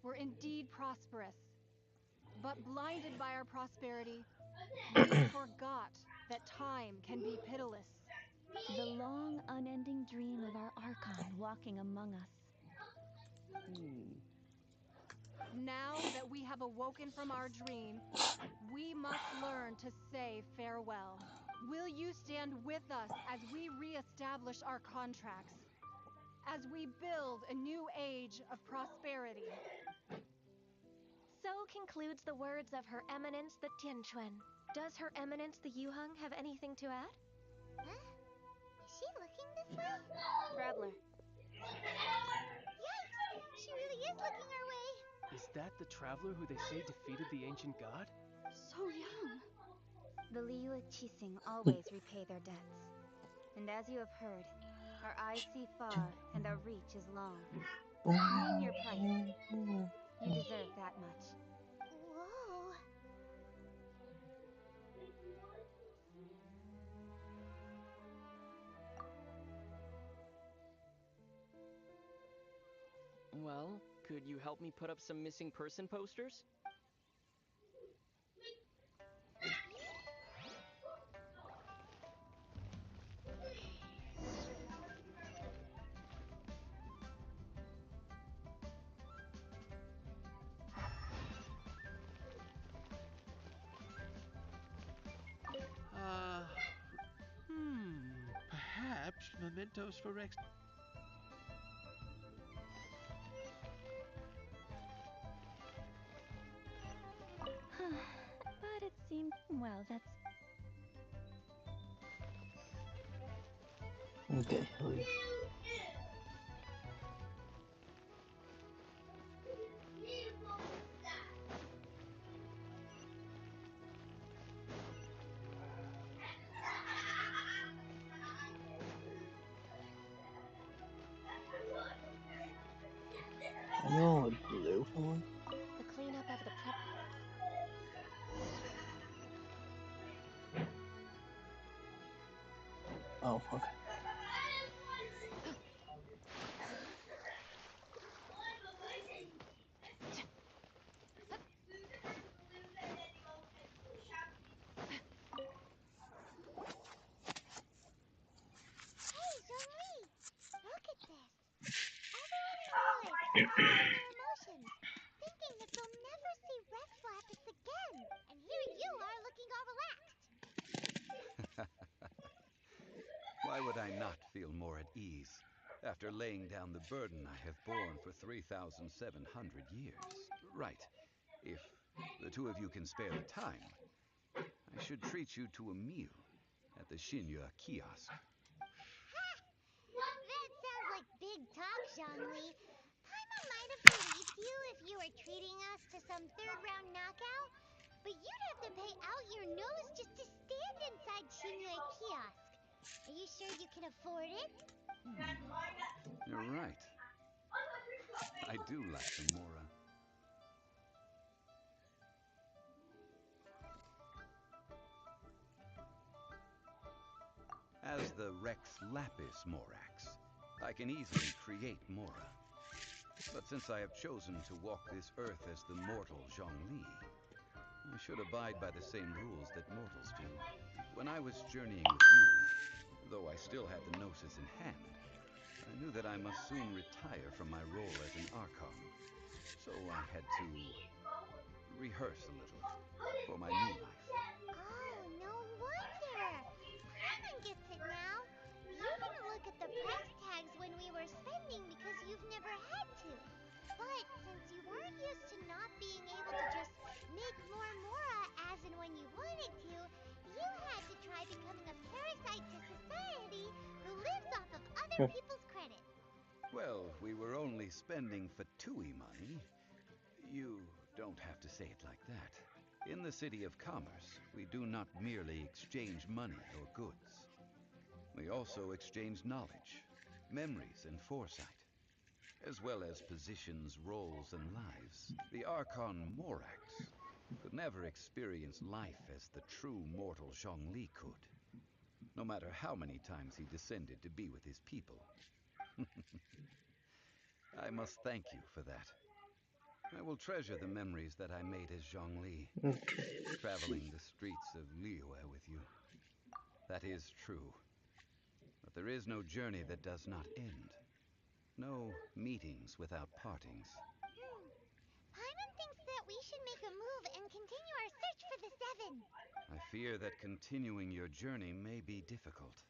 were indeed prosperous. But blinded by our prosperity, we forgot that time can be pitiless. The long, unending dream of our Archon walking among us. Now that we have awoken from our dream, we must learn to say farewell. Will you stand with us as we re-establish our contracts? As we build a new age of prosperity? So concludes the words of Her Eminence the Tianquan. Does Her Eminence the Yuheng have anything to add? Huh? Is she looking this way? Traveler. Yikes! She really is looking our way. Is that the traveler who they say defeated the ancient god? So young. The Liyue Qixing always repay their debts. And as you have heard, our eyes see far and our reach is long. Name your price. You deserve that much. Whoa. Well, could you help me put up some missing person posters? Perhaps mementos for Rex... But it seemed... well, that's... Okay, wait. I Oh, okay. Hey, Zhongli! Look at this! Everyone in Liyue is processing their emotions, thinking that they'll never see Rex Lapis again. And here you are looking all relaxed. Why would I not feel more at ease after laying down the burden I have borne for 3,700 years? Right. If the two of you can spare the time, I should treat you to a meal at the Shinya kiosk. Ha! That sounds like big talk, Zhongli. Paimon might have believed you if you were treating us to some third-round knockout, but you'd have to pay out your nose just to stand inside Shinya kiosk. Are you sure you can afford it? You're right. I do like the Mora. As the Rex Lapis Morax, I can easily create Mora. But since I have chosen to walk this earth as the mortal Zhongli, I should abide by the same rules that mortals do. When I was journeying with you, though I still had the Gnosis in hand, I knew that I must soon retire from my role as an Archon. So I had to rehearse a little for my new life. Oh, no wonder. Paimon gets it now. You didn't look at the price tags when we were spending because you've never had to. But since you weren't used to not being able to just make more Mora as and when you wanted to, you had to try becoming a parasite to society who lives off of other people's credit. Well, we were only spending Fatui money. You don't have to say it like that. In the City of Commerce, we do not merely exchange money or goods. We also exchange knowledge, memories, and foresight, as well as positions, roles, and lives. The Archon Morax could never experience life as the true mortal Zhongli could, no matter how many times he descended to be with his people. I must thank you for that. I will treasure the memories that I made as Zhongli, traveling the streets of Liyue with you. That is true. But there is no journey that does not end. No meetings without partings. Paimon thinks that we should make a move and continue our search for the Seven. I fear that continuing your journey may be difficult.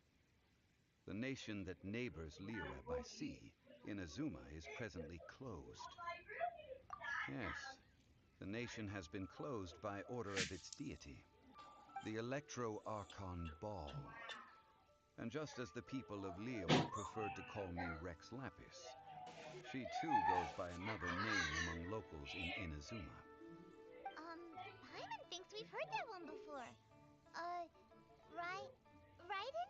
The nation that neighbors Liyue by sea, Inazuma, is presently closed. Yes, the nation has been closed by order of its deity, the Electro-Archon Ball. And just as the people of Liyue preferred to call me Rex Lapis, she too goes by another name among locals in Inazuma. Paimon thinks we've heard that one before. Raiden?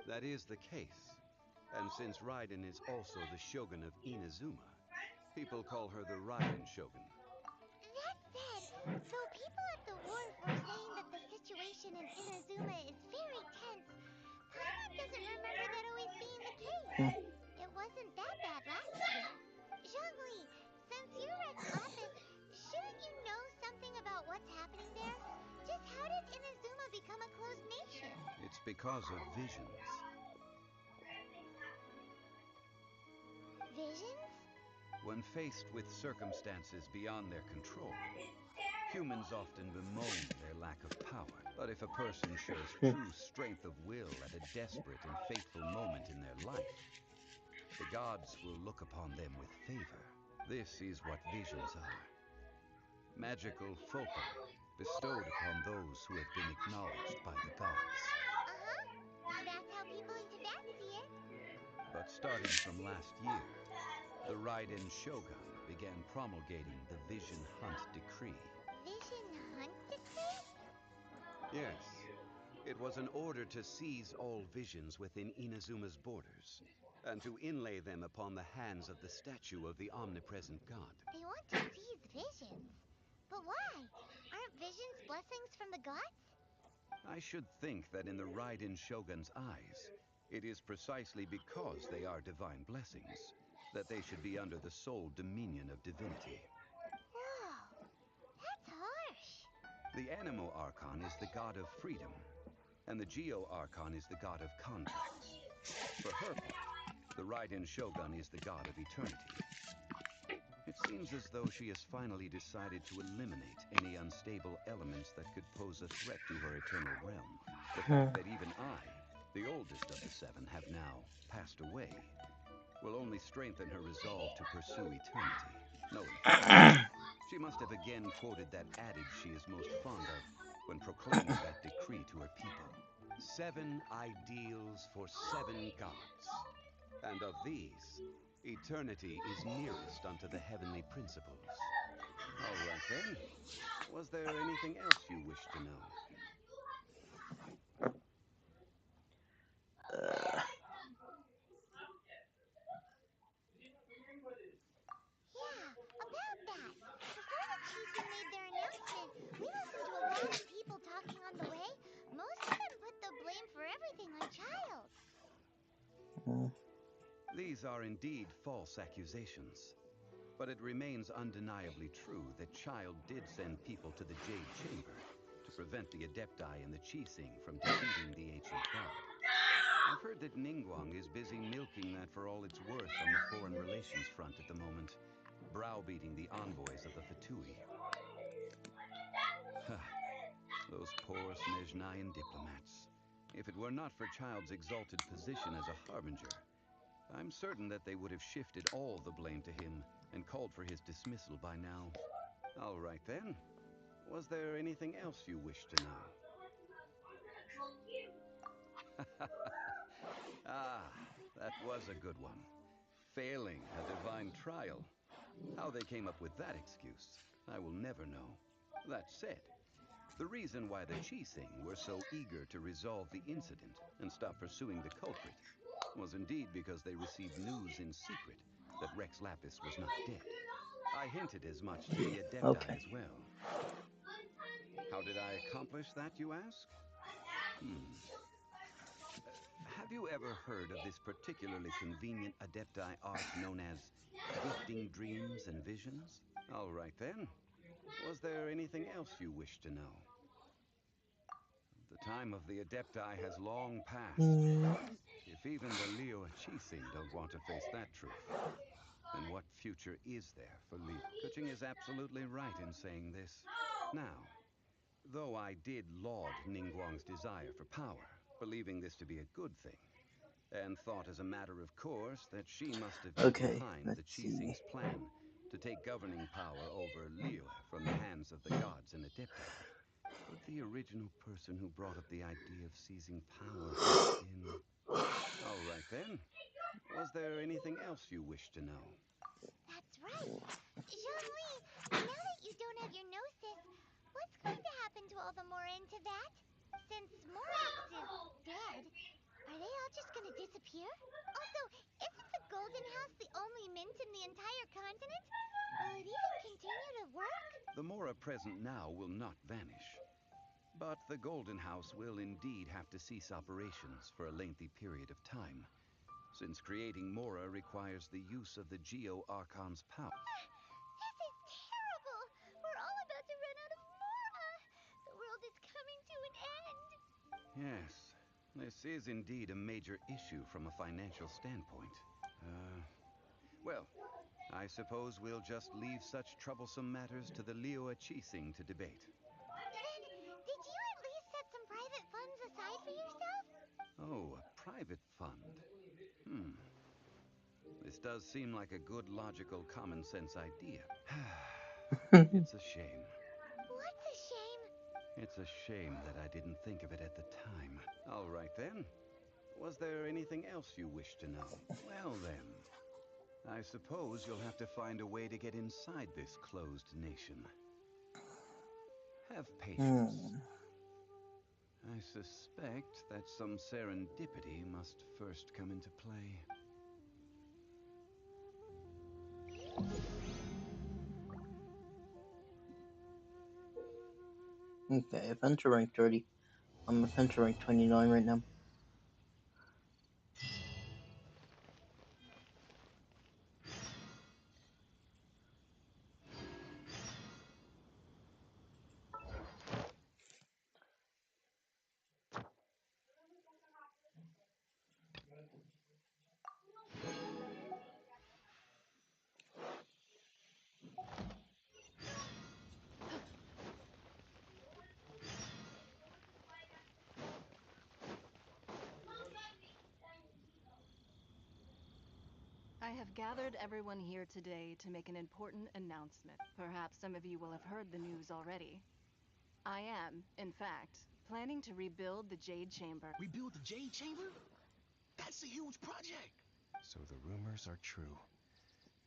That is the case. And since Raiden is also the shogun of Inazuma, people call her the Raiden Shogun. That said, though people at the wharf were saying that the situation in Inazuma is very tense, Paimon doesn't remember that always being the case. It wasn't that bad last year. Zhongli, since you're Rex Lapis, shouldn't you know something about what's happening there? Just how did Inazuma become a closed nation? It's because of visions. Visions? When faced with circumstances beyond their control, humans often bemoan their lack of power. But if a person shows true strength of will at a desperate and fateful moment in their life, the gods will look upon them with favor. This is what visions are. Magical fulcrum bestowed upon those who have been acknowledged by the gods. Uh-huh. That's how people in Tibet see it. But starting from last year, the Raiden Shogun began promulgating the Vision Hunt Decree. Vision Hunt Decree? Yes, it was an order to seize all visions within Inazuma's borders, and to inlay them upon the hands of the statue of the omnipresent god. They want to seize visions. But why? Aren't visions blessings from the gods? I should think that in the Raiden Shogun's eyes, It is precisely because they are divine blessings that they should be under the sole dominion of divinity. Whoa, that's harsh. The Animo Archon is the god of freedom, and the Geo Archon is the god of contracts. For her part, the Raiden Shogun is the god of eternity. It seems as though she has finally decided to eliminate any unstable elements that could pose a threat to her eternal realm. The fact that even I, the oldest of the seven, have now passed away will only strengthen her resolve to pursue eternity. Knowing full well, she must have again quoted that adage she is most fond of when proclaiming that decree to her people. 7 ideals for 7 gods. And of these, eternity is nearest unto the heavenly principles. All right then. Was there anything else you wish to know? Yeah, about that. Before the Chising made their announcement, we listened to a lot of people talking on the way. Most of them put the blame for everything on Child. These are indeed false accusations. But it remains undeniably true that Child did send people to the Jade Chamber to prevent the Adepti and the Qixing from defeating the ancient god. I've heard that Ningguang is busy milking that for all it's worth on the foreign relations front at the moment, browbeating the envoys of the Fatui. Those poor Snezhnayan diplomats. If it were not for Child's exalted position as a harbinger, I'm certain that they would have shifted all the blame to him and called for his dismissal by now. All right then. Was there anything else you wish to know? Ah, that was a good one. Failing a divine trial. How they came up with that excuse, I will never know. That said, the reason why the Qixing were so eager to resolve the incident and stop pursuing the culprit was indeed because they received news in secret that Rex Lapis was not dead. I hinted as much to the Adepti Okay. as well. How did I accomplish that, you ask? Hmm. Have you ever heard of this particularly convenient Adepti art known as gifting dreams and visions? All right then. Was there anything else you wish to know? The time of the Adepti has long passed. If even the Leo Qixing don't want to face that truth, then what future is there for Leo? Kuching is absolutely right in saying this. Now, though I did laud Ningguang's desire for power, believing this to be a good thing, and thought as a matter of course that she must have been Okay, behind the let's see. Qixing's plan to take governing power over Liyue from the hands of the gods and Adepti. Could the original person who brought up the idea of seizing power have been... All right then. Was there anything else you wish to know? That's right. Zhongli, now that you don't have your gnosis, what's going to happen to all the Mora in Teyvat? Since Morax is dead, are they all just gonna disappear? Also, isn't the Golden House the only mint in the entire continent? Will it even continue to work? The Mora present now will not vanish. But the Golden House will indeed have to cease operations for a lengthy period of time, since creating Mora requires the use of the Geo Archon's power. This is terrible! We're all about to run out of Mora! The world is coming to an end! Yes, this is indeed a major issue from a financial standpoint. Well, I suppose we'll just leave such troublesome matters to the Liyue Qixing to debate. Then, did you at least set some private funds aside for yourself? Oh, a private fund. Hmm. This does seem like a good, logical, common sense idea. It's a shame. What's a shame? It's a shame that I didn't think of it at the time. All right then. Was there anything else you wish to know? Well then, I suppose you'll have to find a way to get inside this closed nation. Have patience. I suspect that some serendipity must first come into play. Okay, adventure rank 30. I'm adventure rank 29 right now. I have gathered everyone here today to make an important announcement. Perhaps some of you will have heard the news already. I am, in fact, planning to rebuild the Jade Chamber. Rebuild the Jade Chamber? That's a huge project! So the rumors are true.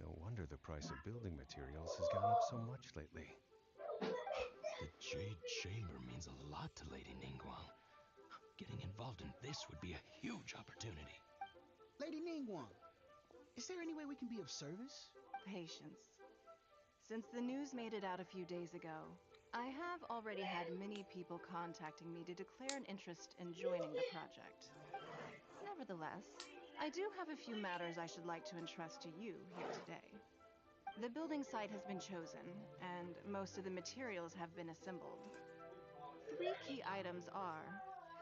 No wonder the price of building materials has gone up so much lately. The Jade Chamber means a lot to Lady Ningguang. Getting involved in this would be a huge opportunity. Lady Ningguang, is there any way we can be of service? Patience. Since the news made it out a few days ago, I have already had many people contacting me to declare an interest in joining the project. Nevertheless, I do have a few matters I should like to entrust to you here today. The building site has been chosen, and most of the materials have been assembled. 3 key items are,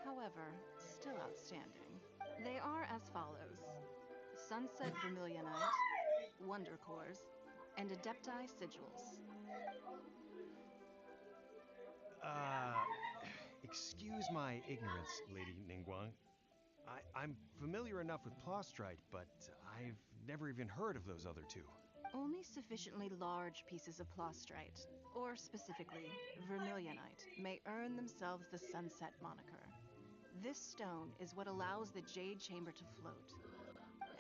however, still outstanding. They are as follows: Sunset Vermilionite, Wonder Cores, and Adepti Sigils. Uh, Excuse my ignorance, Lady Ningguang. I'm familiar enough with Plostrite, but I've never even heard of those other two. Only sufficiently large pieces of Plostrite, or specifically Vermilionite, may earn themselves the Sunset moniker. This stone is what allows the Jade Chamber to float.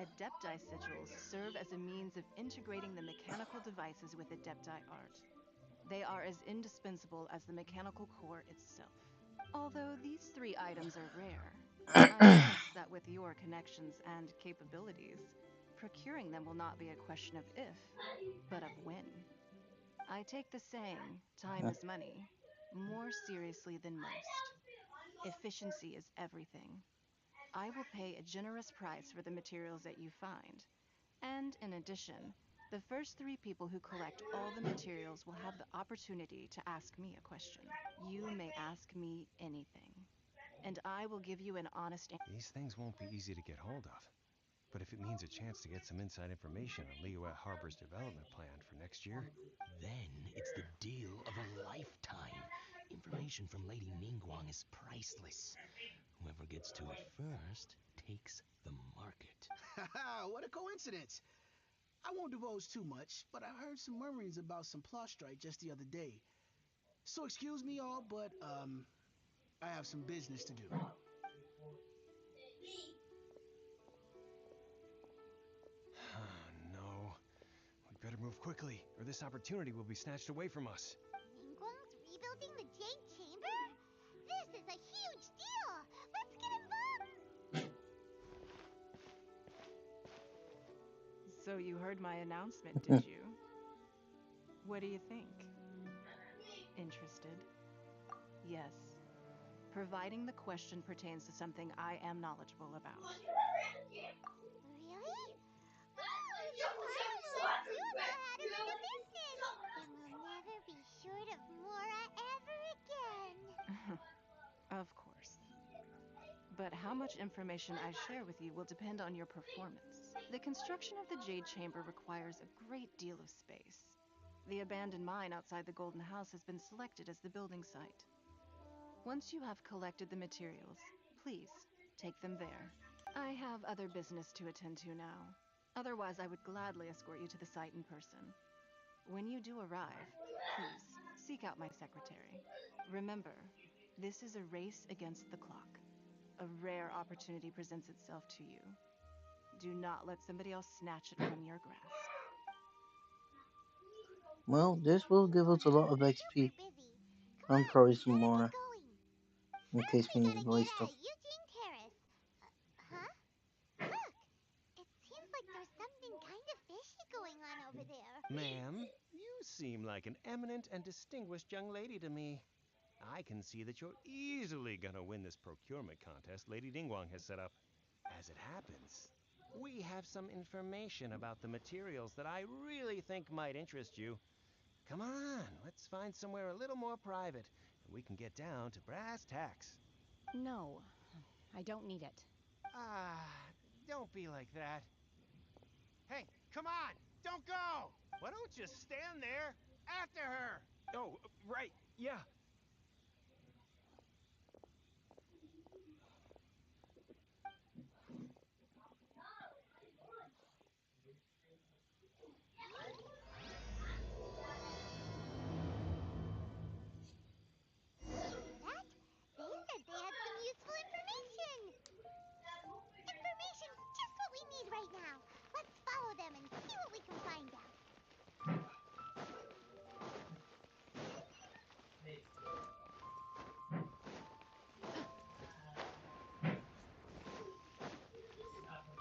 Adepti Sigils serve as a means of integrating the mechanical devices with Adepti art. They are as indispensable as the mechanical core itself. Although these 3 items are rare, I guess that with your connections and capabilities, procuring them will not be a question of if, but of when. I take the saying, time is money, more seriously than most. Efficiency is everything. I will pay a generous price for the materials that you find. And in addition, the first 3 people who collect all the materials will have the opportunity to ask me a question. You may ask me anything, and I will give you an honest answer. These things won't be easy to get hold of. But if it means a chance to get some inside information on Liyue Harbor's development plan for next year... Then it's the deal of a lifetime. Information from Lady Ningguang is priceless. Whoever gets to it first takes the market. Haha, what a coincidence! I won't divulge too much, but I heard some murmurings about some Plostrite just the other day. So excuse me all, but, I have some business to do. No. We better move quickly, or this opportunity will be snatched away from us. Ningguang's rebuilding the Jade Chamber? This is a huge deal! Let's get involved! So you heard my announcement, did you? What do you think? Interested? Yes. Providing the question pertains to something I am knowledgeable about. Really? Ooh, the Parlor do know how to run a business! And we'll never be short of Mora ever again! Of course. But how much information I share with you will depend on your performance. The construction of the Jade Chamber requires a great deal of space. The abandoned mine outside the Golden House has been selected as the building site. Once you have collected the materials, please take them there. I have other business to attend to now. Otherwise, I would gladly escort you to the site in person. When you do arrive, please seek out my secretary. Remember, this is a race against the clock. A rare opportunity presents itself to you. Do not let somebody else snatch it from your grasp. Well, this will give us a lot of XP. And probably some more. In case we need to buy stuff. Eugene Terrace. Huh? Look! It seems like there's something kind of fishy going on over there. Ma'am, you seem like an eminent and distinguished young lady to me. I can see that you're easily gonna win this procurement contest Lady Ningguang has set up. As it happens, we have some information about the materials that I really think might interest you. Come on, let's find somewhere a little more private, and we can get down to brass tacks. No, I don't need it. Don't be like that. Hey, come on! Don't go! Why don't you stand there after her? Oh, right, yeah.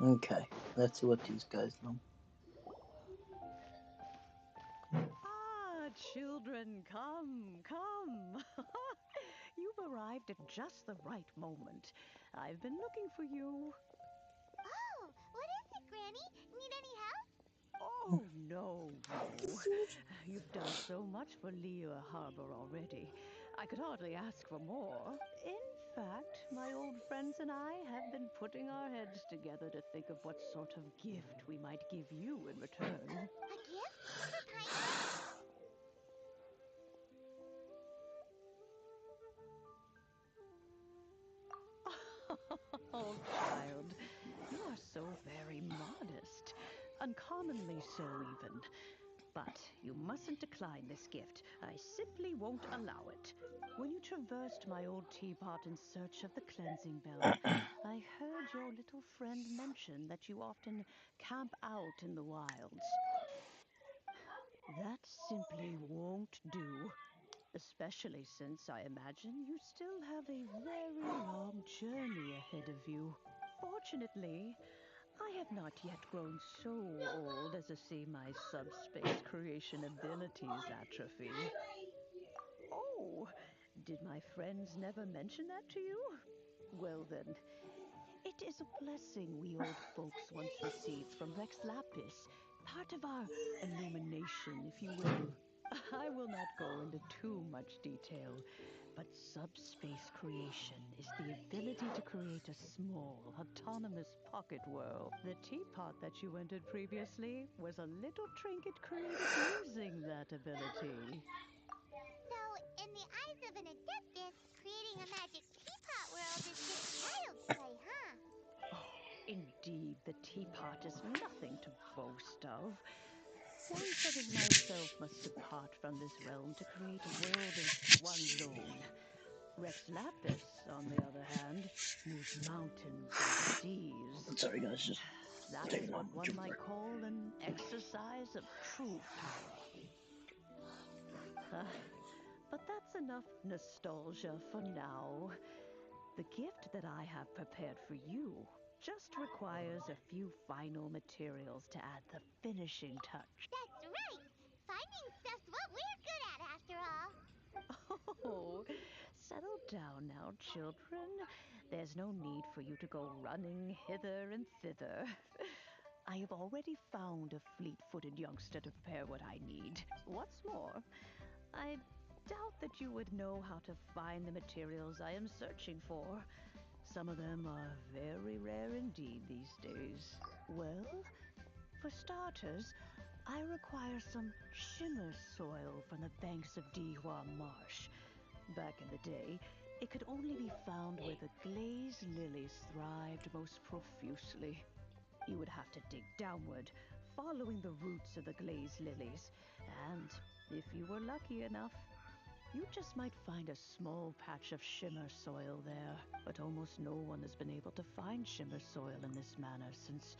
Okay, let's see what these guys know. Ah, children, come, come. You've arrived at just the right moment. I've been looking for you. Oh, what is it, Granny? Need any help? Oh, no, no. You've done so much for Liyue Harbor already. I could hardly ask for more. In fact, my old friends and I have been putting our heads together to think of what sort of gift we might give you in return. A gift? For Paimon? Oh, child, you are so very modest. Uncommonly so, even. But you mustn't decline this gift. I simply won't allow it. When you traversed my old teapot in search of the cleansing bell, I heard your little friend mention that you often camp out in the wilds. That simply won't do. Especially since I imagine you still have a very long journey ahead of you. Fortunately, I have not yet grown so old as to see my subspace creation abilities atrophy. Oh, did my friends never mention that to you? Well then, it is a blessing we old folks once received from Rex Lapis, part of our illumination, if you will. I will not go into too much detail, but subspace creation is the ability to create a small, autonomous pocket world. The teapot that you entered previously was a little trinket created using that ability. So, in the eyes of an adeptus, creating a magic teapot world is just child's play, huh? Oh, indeed, the teapot is nothing to boast of. One such as myself must depart from this realm to create a world of one's own. Rex Lapis, on the other hand, moves mountains and seas. Sorry, guys, just That is taking a what moment. one might call an exercise of true power. Uh, but that's enough nostalgia for now. The gift that I have prepared for you just requires a few final materials to add the finishing touch. That's right! Finding stuff's what we're good at, after all. Oh, settle down now, children. There's no need for you to go running hither and thither. I have already found a fleet-footed youngster to prepare what I need. What's more, I doubt that you would know how to find the materials I am searching for. Some of them are very rare indeed these days. Well, for starters, I require some shimmer soil from the banks of Dihua Marsh. Back in the day, it could only be found where the glazed lilies thrived most profusely. You would have to dig downward, following the roots of the glazed lilies, and if you were lucky enough, you just might find a small patch of shimmer soil there. But almost no one has been able to find shimmer soil in this manner since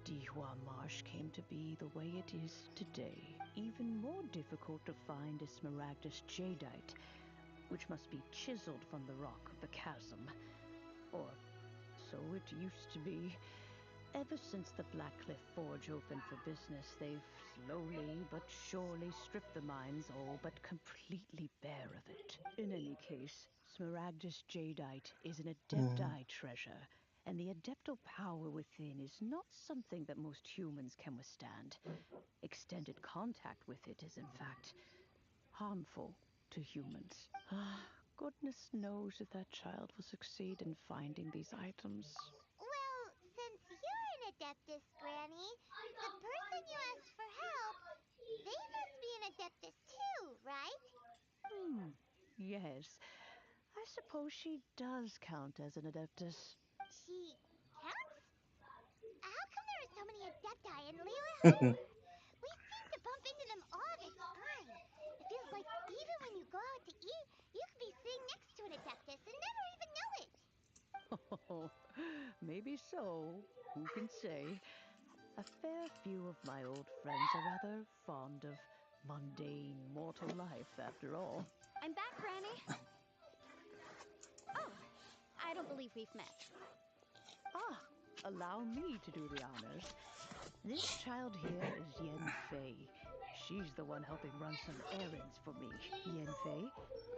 Dihua Marsh came to be the way it is today. Even more difficult to find is Smaragdus jadeite, which must be chiseled from the rock of the chasm. Or so it used to be. Ever since the Blackcliff Forge opened for business, they've slowly but surely stripped the mines all but completely bare of it. In any case, Smaragdus jadeite is an adepti treasure, and the adeptal power within is not something that most humans can withstand. Extended contact with it is, in fact, harmful to humans. Ah, goodness knows if that child will succeed in finding these items. Well, since you're an adeptus, Granny, the person you asked for help, they must be an adeptus too, right? Yes. I suppose she does count as an adeptus. She counts? How come there are so many adepti in Liyue Harbor? We seem to bump into them all the time. It feels like even when you go out to eat, you could be sitting next to an adeptus and never even know it. Oh, maybe so. Who can say? A fair few of my old friends are rather fond of mundane mortal life, after all. I'm back, Granny. Oh, I don't believe we've met. Ah, allow me to do the honors. This child here is Yen Fei. She's the one helping run some errands for me. Yen Fei,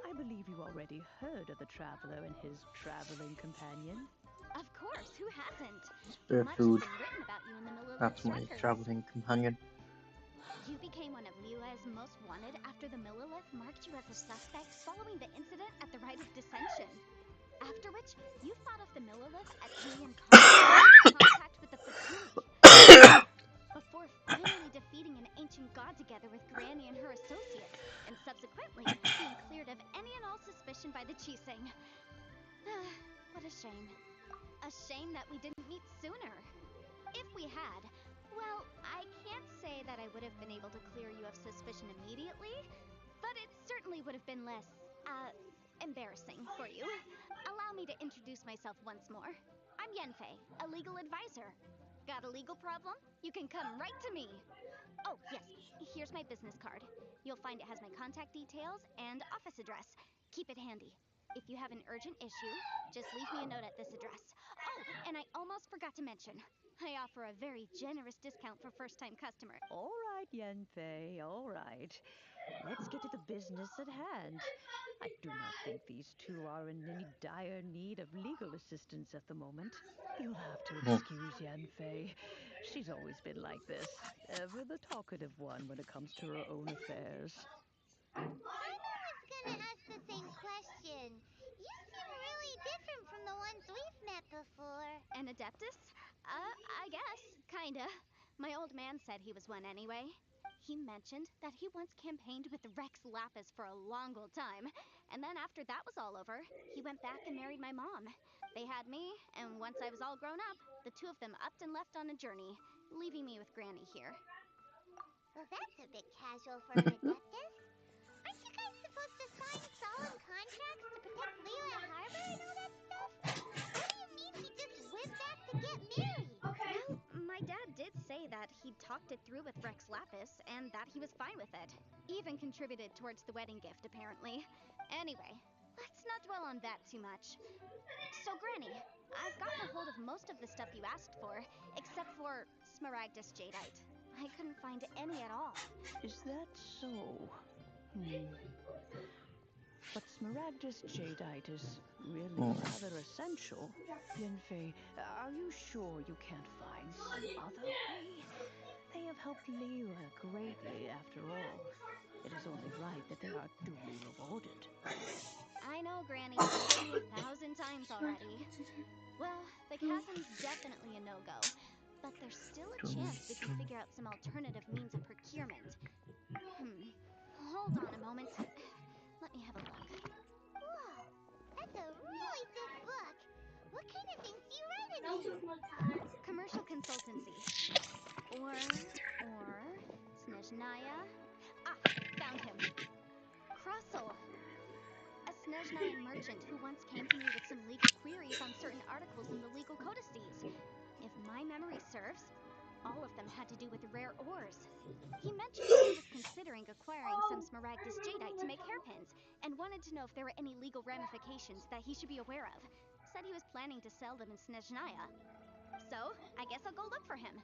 I believe you already heard of the traveler and his traveling companion. Of course, who hasn't? Spare Much has food. been written about you in the That's Millilith's my records. traveling companion. You became one of Liyue's most wanted after the Millilith marked you as a suspect following the incident at the Rite of Dissension. After which, you fought off the Millilith at Julian Contact with the Fatui. Before finally defeating an ancient god together with Granny and her associates, and subsequently being cleared of any and all suspicion by the Chiseng. What a shame. A shame that we didn't meet sooner. If we had, well, I can't say that I would have been able to clear you of suspicion immediately, but it certainly would have been less, embarrassing for you. Allow me to introduce myself once more. I'm Yenfei, a legal advisor. Got a legal problem? You can come right to me. Oh, yes, here's my business card. You'll find it has my contact details and office address. Keep it handy. If you have an urgent issue, just leave me a note at this address. Oh, and I almost forgot to mention, I offer a very generous discount for first-time customers. All right, Yen Fei, all right. Let's get to the business at hand. I do not think these two are in any dire need of legal assistance at the moment. You'll have to excuse Yan Fei. She's always been like this, ever the talkative one when it comes to her own affairs. I was gonna ask the same question. You seem really different from the ones we've met before. An Adeptus? I guess, kinda. My old man said he was one anyway. He mentioned that he once campaigned with Rex Lapis for a long old time, and then after that was all over, he went back and married my mom. They had me, and once I was all grown up, the two of them upped and left on a journey, leaving me with Granny here. Well, that's a bit casual for an Adeptus. Aren't you guys supposed to sign solemn contracts to protect Liyue Harbor and all that stuff? What do you mean he just went back to get married? Well, my dad did say that he'd talked it through with Rex Lapis and that he was fine with it. Even contributed towards the wedding gift, apparently. Anyway, let's not dwell on that too much. So, Granny, I've gotten a hold of most of the stuff you asked for, except for Smaragdus Jadeite. I couldn't find any at all. Is that so? But Smaragdus Jadeite is really rather essential. Yenfei, are you sure you can't find some other way? They have helped Liyue greatly, after all. It is only right that they are duly rewarded. I know, Granny, you've told me 1,000 times already. Well, the chasm's definitely a no-go, but there's still a chance we can figure out some alternative means of procurement. Hold on a moment. Let me have a look. Whoa, that's a really thick book. What kind of things do you write in it? Commercial consultancy. Or, Snezhnaya. Ah, found him. Crossel. A Snezhnayan merchant who once came to me with some legal queries on certain articles in the legal codices. If my memory serves, all of them had to do with rare ores. He mentioned that he was considering acquiring some Smaragdus Jadeite to make hairpins, and wanted to know if there were any legal ramifications that he should be aware of. Said he was planning to sell them in Snezhnaya. So, I guess I'll go look for him.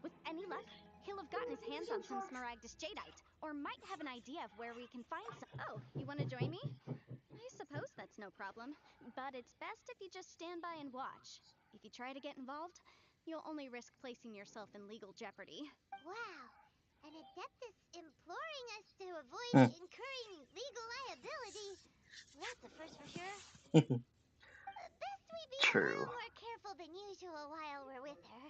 With any luck, he'll have gotten his hands on some Smaragdus Jadeite, or might have an idea of where we can find some. Oh, you want to join me? I suppose that's no problem, but it's best if you just stand by and watch. If you try to get involved, you'll only risk placing yourself in legal jeopardy. Wow, an Adeptus imploring us to avoid incurring legal liability. Well, that's a first for sure. Best we be a little more careful than usual while we're with her.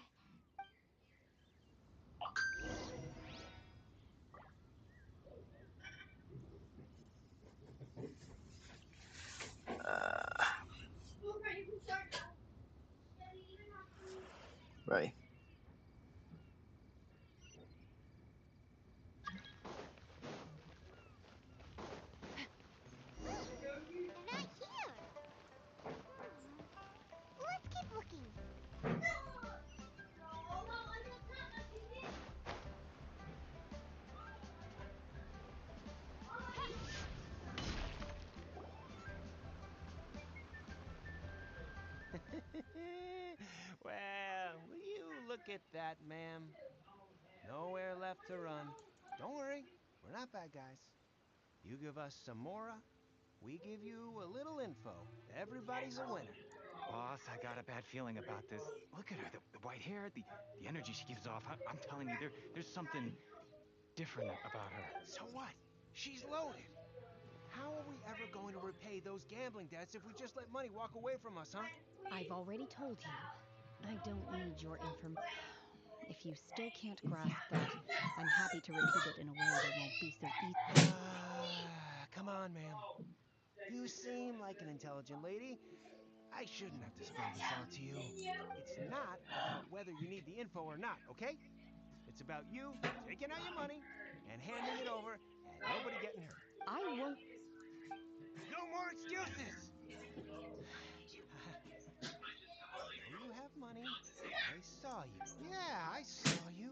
Right. They're not here. Let's keep looking. Look at that, ma'am. Nowhere left to run. Don't worry, we're not bad guys. You give us some mora, we give you a little info. Everybody's a winner. Boss, I got a bad feeling about this. Look at her, the white hair, the energy she gives off. I'm telling you, there's something different about her. So what? She's loaded. How are we ever going to repay those gambling debts if we just let money walk away from us, huh? I've already told you. I don't need your information. If you still can't grasp that, I'm happy to repeat it in a way that won't be so easy. Come on, ma'am. You seem like an intelligent lady. I shouldn't have to spell this out to you. It's not about whether you need the info or not, okay? It's about you taking out your money and handing it over and nobody getting hurt. I won't. No more excuses! I know you have money. I saw you. Yeah, I saw you.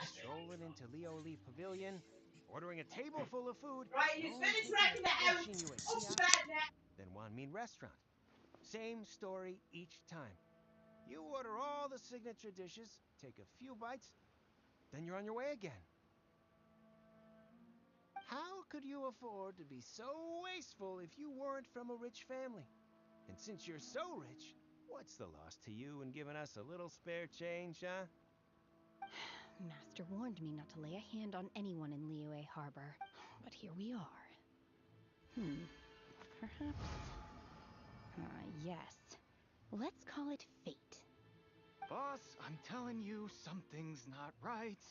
Strolling into Leo Lee Pavilion, ordering a table full of food, only taking a cash in you at kiosk, then Wan Min restaurant. Same story each time. You order all the signature dishes, take a few bites, then you're on your way again. How could you afford to be so wasteful if you weren't from a rich family? And since you're so rich, what's the loss to you in giving us a little spare change, huh? Master warned me not to lay a hand on anyone in Liyue Harbor, but here we are. Perhaps. Yes. Let's call it fate. Boss, I'm telling you, something's not right.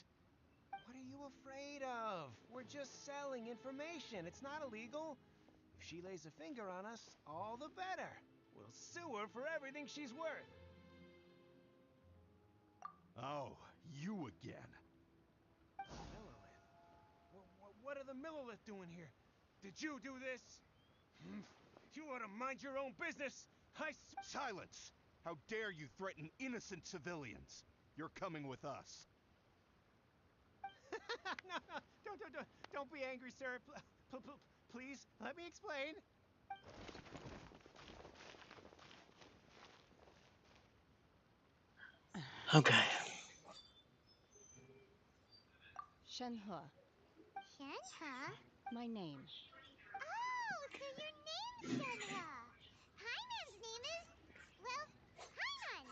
What are you afraid of? We're just selling information. It's not illegal. If she lays a finger on us, all the better. We'll sue her for everything she's worth. Oh, you again. Millilith? What are the Millilith doing here? Did you do this? You ought to mind your own business. Silence! How dare you threaten innocent civilians? You're coming with us. No, don't be angry, sir. Please, let me explain. Okay. Shenhe. Shenhe? My name. Oh, so your name's Shenhe. Paimon's name is, well, Paimon.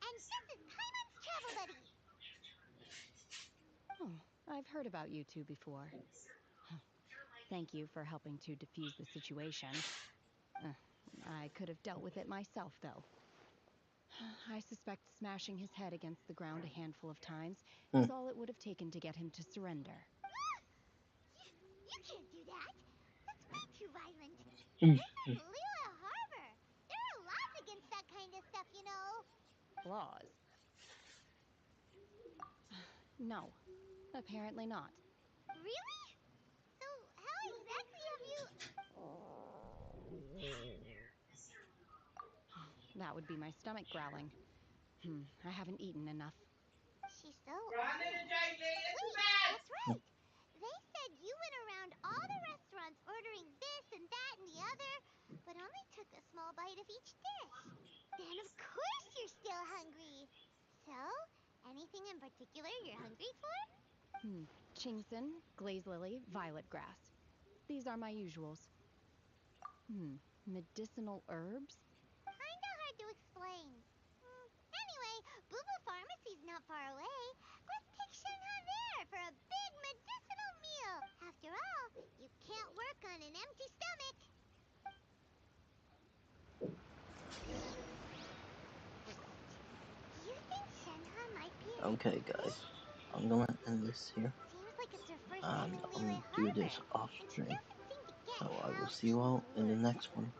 And this is Paimon's travel buddy. Oh, I've heard about you two before. Thank you for helping to defuse the situation. I could have dealt with it myself, though. I suspect smashing his head against the ground a handful of times is all it would have taken to get him to surrender. You can't do that. That's way too violent. Mm. This is Liyue Harbor. There are laws against that kind of stuff, you know. Laws? No, apparently not. Really? So how exactly have you... That would be my stomach growling. I haven't eaten enough. She's so honest. Wait, that's right. They said you went around all the restaurants ordering this and that and the other, but only took a small bite of each dish. Then of course you're still hungry. So, anything in particular you're hungry for? Chingson, glaze lily, violet grass. These are my usuals. Medicinal herbs? Kinda hard to explain. Anyway, Boo Boo Pharmacy's not far away. Let's take Shenhe there for a big medicinal meal. After all, you can't work on an empty stomach. Do you think Shenhe might be an Okay, guys. I'm gonna end this here. Seems like it's her first time And in I'm Liyue gonna do Harbor, this off and she stream. doesn't seem to get So I how will see you things all in the work. next one.